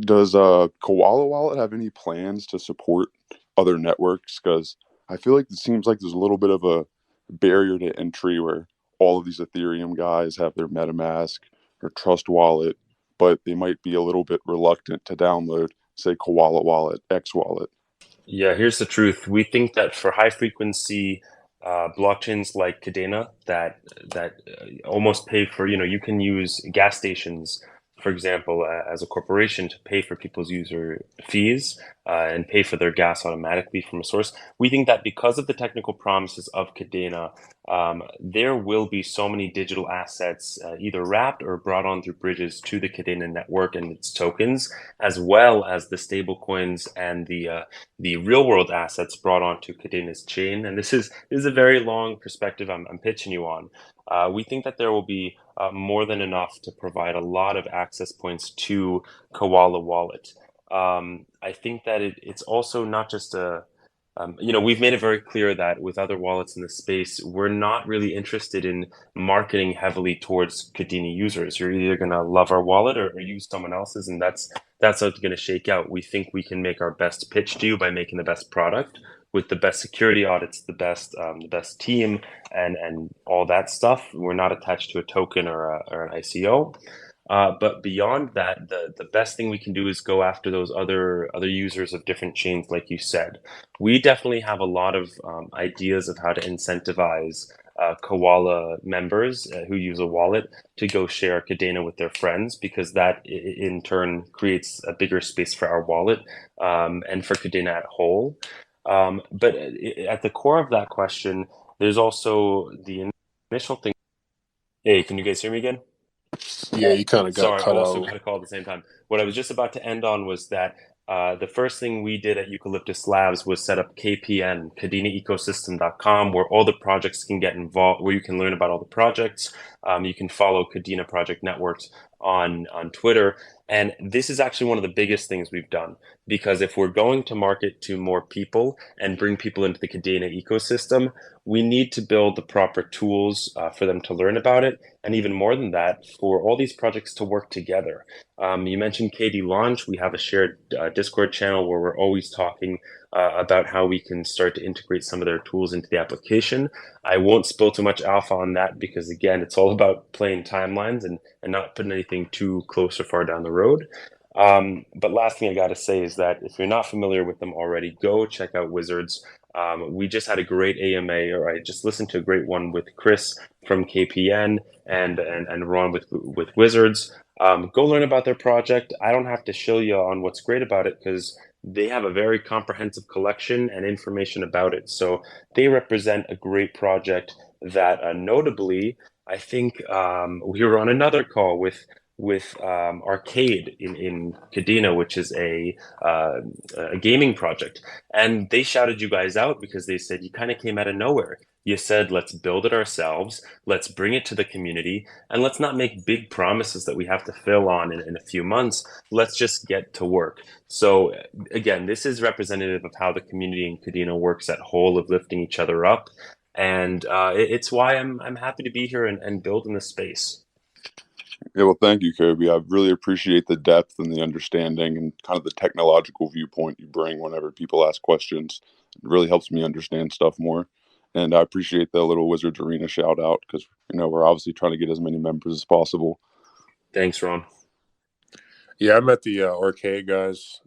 Does Koala Wallet have any plans to support other networks? Because I feel like it seems like there's a little bit of a barrier to entry where all of these Ethereum guys have their MetaMask or Trust Wallet, but they might be a little bit reluctant to download, say, Koala Wallet, X Wallet. Yeah, here's the truth. We think that for high frequency blockchains like Kadena that almost pay for, you can use gas stations, for example, as a corporation to pay for people's user fees and pay for their gas automatically from a source. We think that because of the technical promises of Kadena, there will be so many digital assets either wrapped or brought on through bridges to the Kadena network and its tokens, as well as the stable coins and the real world assets brought onto Kadena's chain. And this is a very long perspective I'm pitching you on. We think that there will be more than enough to provide a lot of access points to Koala Wallet. I think that it's also not just we've made it very clear that with other wallets in the space, we're not really interested in marketing heavily towards Kadena users. You're either going to love our wallet or use someone else's, and that's how it's going to shake out. We think we can make our best pitch to you by making the best product with the best security audits, the best team, and all that stuff. We're not attached to a token or an ICO. But beyond that, the best thing we can do is go after those other users of different chains, like you said. We definitely have a lot of ideas of how to incentivize Koala members who use a wallet to go share Kadena with their friends, because that in turn creates a bigger space for our wallet and for Kadena at whole. But at the core of that question, there's also the initial thing. Hey, can you guys hear me again? Yeah, you kind of got Sorry, I cut also out. got a call at the same time. What I was just about to end on was that the first thing we did at Eucalyptus Labs was set up KPN, KadenaEcosystem.com, where all the projects can get involved, where you can learn about all the projects. You can follow Kadena Project Networks on Twitter. And this is actually one of the biggest things we've done, because if we're going to market to more people and bring people into the Kadena ecosystem, we need to build the proper tools for them to learn about it. And even more than that, for all these projects to work together. You mentioned KD Launch. We have a shared Discord channel where we're always talking about how we can start to integrate some of their tools into the application. I won't spill too much alpha on that because, again, it's all about playing timelines and not putting anything too close or far down the road. But last thing I got to say is that if you're not familiar with them already, go check out Wizards. We just had a great AMA, or I just listened to a great one with Chris from KPN and Ron with Wizards. Go learn about their project. I don't have to shill you on what's great about it because they have a very comprehensive collection and information about it. So they represent a great project that notably, I think we were on another call with Arcade in Kadena, which is a gaming project, and they shouted you guys out because they said you kind of came out of nowhere. You said, let's build it ourselves, let's bring it to the community, and let's not make big promises that we have to fill on in a few months. Let's just get to work. So again, this is representative of how the community in Kadena works at whole, of lifting each other up. And it's why I'm happy to be here and build in this space. Yeah, well, thank you, Kobe. I really appreciate the depth and the understanding and kind of the technological viewpoint you bring whenever people ask questions. It really helps me understand stuff more. And I appreciate the little Wizards Arena shout out because, we're obviously trying to get as many members as possible. Thanks, Ron. Yeah, I met the Arcade guys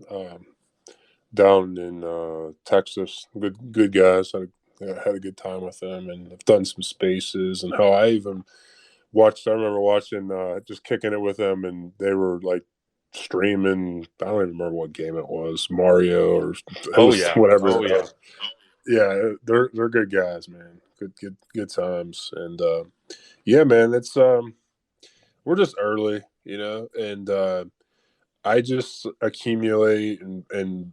down in Texas. Good guys. Had a good time with them, and I've done some spaces. And how I even watched. I remember watching, just kicking it with them, and they were like streaming. I don't even remember what game it was, Mario or it was whatever. Oh yeah. Yeah, they're good guys, man. Good times, and yeah, man, it's we're just early, and I just accumulate and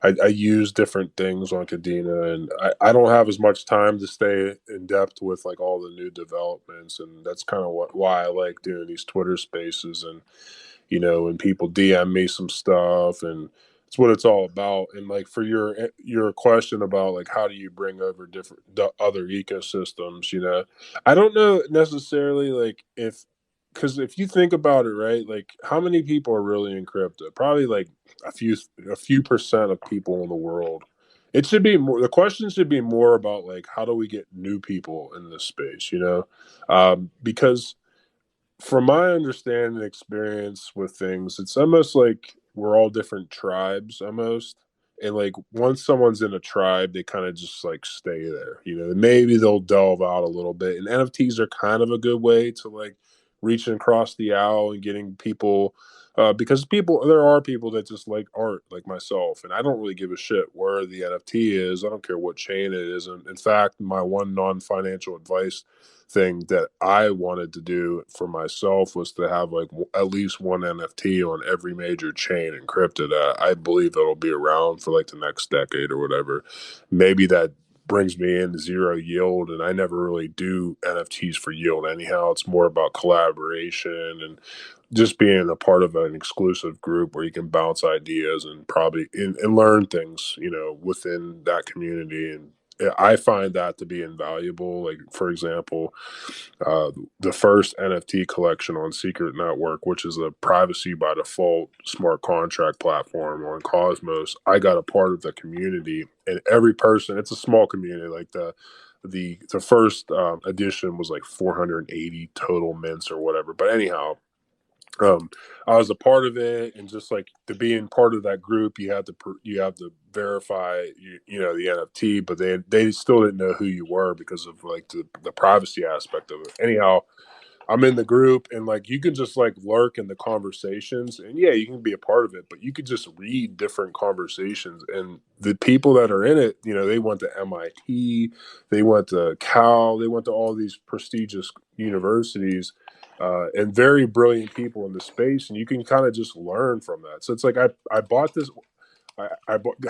I use different things on Kadena, and I don't have as much time to stay in depth with like all the new developments, and that's kind of why I like doing these Twitter spaces, and when people DM me some stuff, and it's what it's all about. And like for your question about like how do you bring over the other ecosystems, I don't know necessarily like because if you think about it, right, like how many people are really in crypto? Probably like a few percent of people in the world. It should be more. The question should be more about like how do we get new people in this space, because from my understanding and experience with things, it's almost like we're all different tribes almost, And like once someone's in a tribe, they kind of just like stay there. Maybe they'll delve out a little bit. And NFTs are kind of a good way to like reaching across the aisle and getting people, because there are people that just like art, like myself, and I don't really give a shit where the NFT is. I don't care what chain it is. And in fact, my one non-financial advice thing that I wanted to do for myself was to have like at least one NFT on every major chain encrypted. I believe that'll be around for like the next decade or whatever. Maybe that brings me into zero yield, and I never really do NFTs for yield anyhow. It's more about collaboration and just being a part of an exclusive group where you can bounce ideas and probably and learn things, within that community. And I find that to be invaluable. Like, for example, the first NFT collection on Secret Network, which is a privacy by default smart contract platform on Cosmos, I got a part of the community, and every person, it's a small community. Like the first edition was like 480 total mints or whatever. But anyhow, I was a part of it, and just like to being part of that group, you have to verify the NFT, but they still didn't know who you were because of like the privacy aspect of it. Anyhow, I'm in the group, and like you can just like lurk in the conversations, and yeah, you can be a part of it, but you could just read different conversations. And the people that are in it, they went to MIT, they went to Cal, they went to all these prestigious universities, and very brilliant people in the space, and you can kind of just learn from that. So it's like I bought this.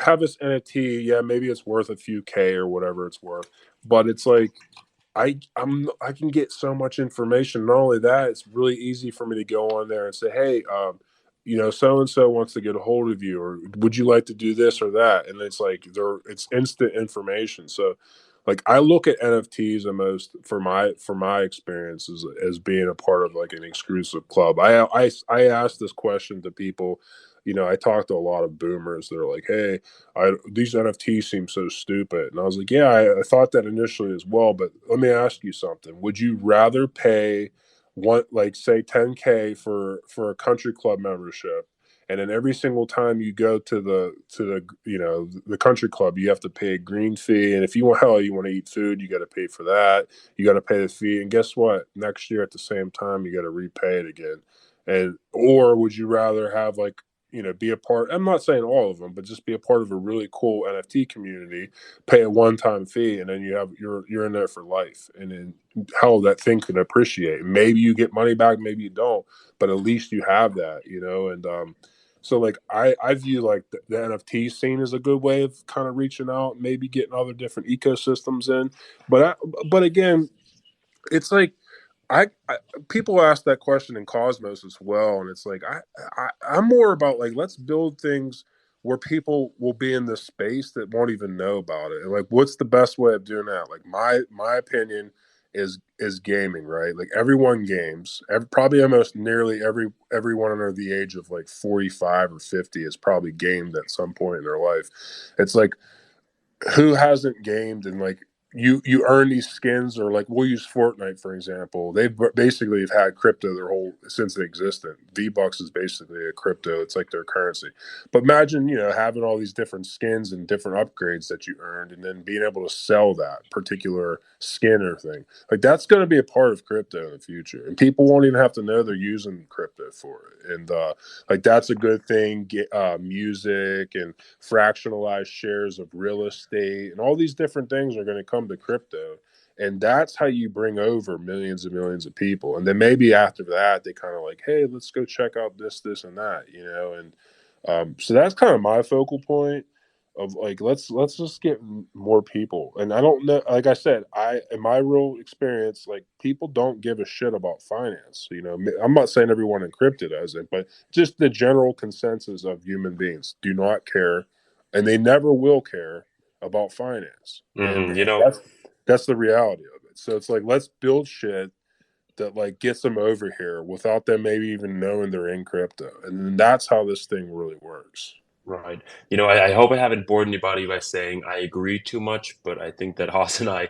Have this NFT. Yeah, maybe it's worth a few K or whatever it's worth, but it's like I can get so much information. Not only that, it's really easy for me to go on there and say, hey, so and so wants to get a hold of you, or would you like to do this or that? And it's like it's instant information. So like I look at NFTs the most for my experience as being a part of like an exclusive club. I ask this question to people. I talk to a lot of boomers that are like, hey, these NFTs seem so stupid. And I was like, yeah, I thought that initially as well. But let me ask you something. Would you rather pay like say 10K for a country club membership, and then every single time you go to the country club, you have to pay a green fee, and if you want to eat food, you got to pay for that. You got to pay the fee, and guess what? Next year at the same time, you got to repay it again. And or would you rather have like be a part, I'm not saying all of them, but just be a part of a really cool NFT community, pay a one-time fee, and then you're in there for life. And then how that thing can appreciate. Maybe you get money back, maybe you don't, but at least you have that, and so like I view like the NFT scene as a good way of kind of reaching out, maybe getting other different ecosystems in. But again, it's like I people ask that question in Cosmos as well, and it's like I'm more about like let's build things where people will be in this space that won't even know about it. And like, what's the best way of doing that? Like my opinion is gaming, right? Like everyone games. Probably almost nearly everyone under the age of like 45 or 50 has probably gamed at some point in their life. It's like who hasn't gamed, and like you earn these skins, or like we'll use Fortnite for example. They've basically have had crypto their whole since they existed. V-Bucks is basically a crypto. It's like their currency. But imagine having all these different skins and different upgrades that you earned, and then being able to sell that particular skin or thing. Like that's going to be a part of crypto in the future, and people won't even have to know they're using crypto for it. And like that's a good thing. Music and fractionalized shares of real estate and all these different things are going to come to crypto, and that's how you bring over millions and millions of people. And then maybe after that they kind of like, hey, let's go check out this and that, and so that's kind of my focal point of like let's just get more people. And I don't know, like I said, in my real experience, like people don't give a shit about finance. I'm not saying everyone in crypto doesn't, but just the general consensus of human beings do not care, and they never will care about finance. And that's the reality of it. So it's like let's build shit that like gets them over here without them maybe even knowing they're in crypto, and then that's how this thing really works. Right. I hope I haven't bored anybody by saying I agree too much, but I think that Haas and I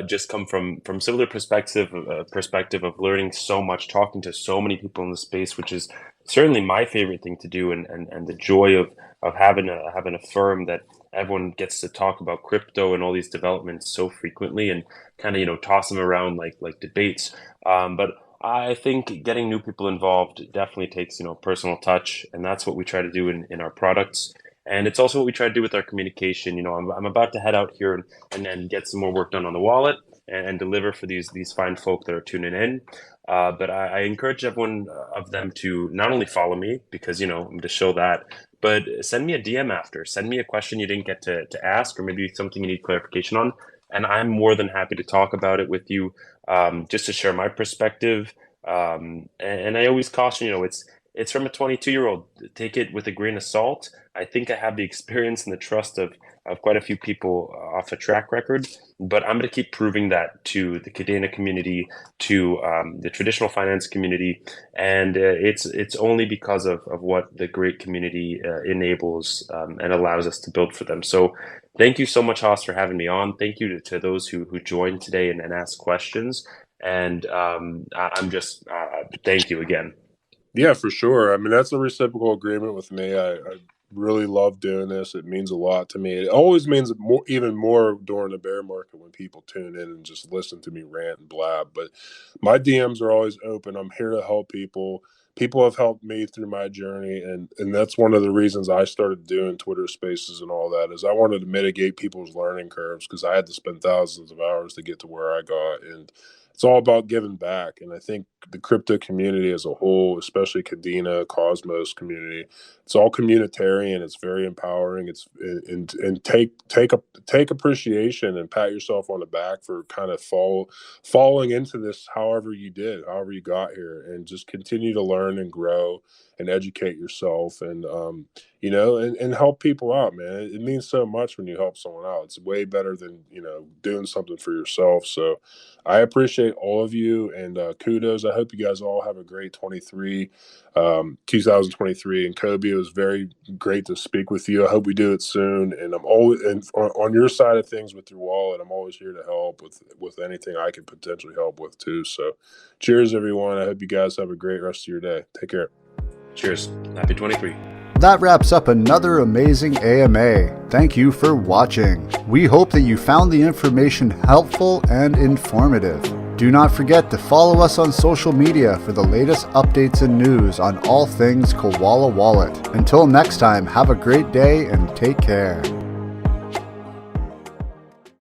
just come from similar perspective of learning so much, talking to so many people in the space, which is certainly my favorite thing to do, and the joy of having a firm that everyone gets to talk about crypto and all these developments so frequently and kind of toss them around like debates. But I think getting new people involved definitely takes personal touch, and that's what we try to do in our products. And it's also what we try to do with our communication. I'm about to head out here and get some more work done on the wallet and deliver for these fine folk that are tuning in. But I encourage everyone of them to not only follow me because I'm to show that, but send me a DM after. Send me a question you didn't get to ask, or maybe something you need clarification on, and I'm more than happy to talk about it with you, just to share my perspective. And I always caution, it's from a 22-year-old. Take it with a grain of salt. I think I have the experience and the trust of quite a few people off a track record, but I'm going to keep proving that to the Kadena community, to the traditional finance community, and it's only because of what the great community enables and allows us to build for them. So thank you so much, HOSS, for having me on. Thank you to those who joined today and asked questions, and I'm just thank you again. Yeah, for sure. I mean, that's a reciprocal agreement with me. I really love doing this. It means a lot to me. It always means more, even more during the bear market when people tune in and just listen to me rant and blab. But my DMs are always open. I'm here to help people. People have helped me through my journey, and that's one of the reasons I started doing Twitter Spaces and all that, is I wanted to mitigate people's learning curves because I had to spend thousands of hours to get to where I got, and it's all about giving back. And I think the crypto community as a whole, especially Kadena, Cosmos community, it's all communitarian. It's very empowering. It's and take appreciation and pat yourself on the back for kind of falling into this however you did, however you got here, and just continue to learn and grow and educate yourself, and and help people out, man. It means so much when you help someone out. It's way better than doing something for yourself. So I appreciate all of you, and kudos. I hope you guys all have a great 2023. And Kobe, it was very great to speak with you. I hope we do it soon. And I'm always on your side of things with your wallet. I'm always here to help with anything I can potentially help with too. So cheers, everyone. I hope you guys have a great rest of your day. Take care. Cheers. Happy 23. That wraps up another amazing AMA. Thank you for watching. We hope that you found the information helpful and informative. Do not forget to follow us on social media for the latest updates and news on all things Koala Wallet. Until next time, have a great day and take care.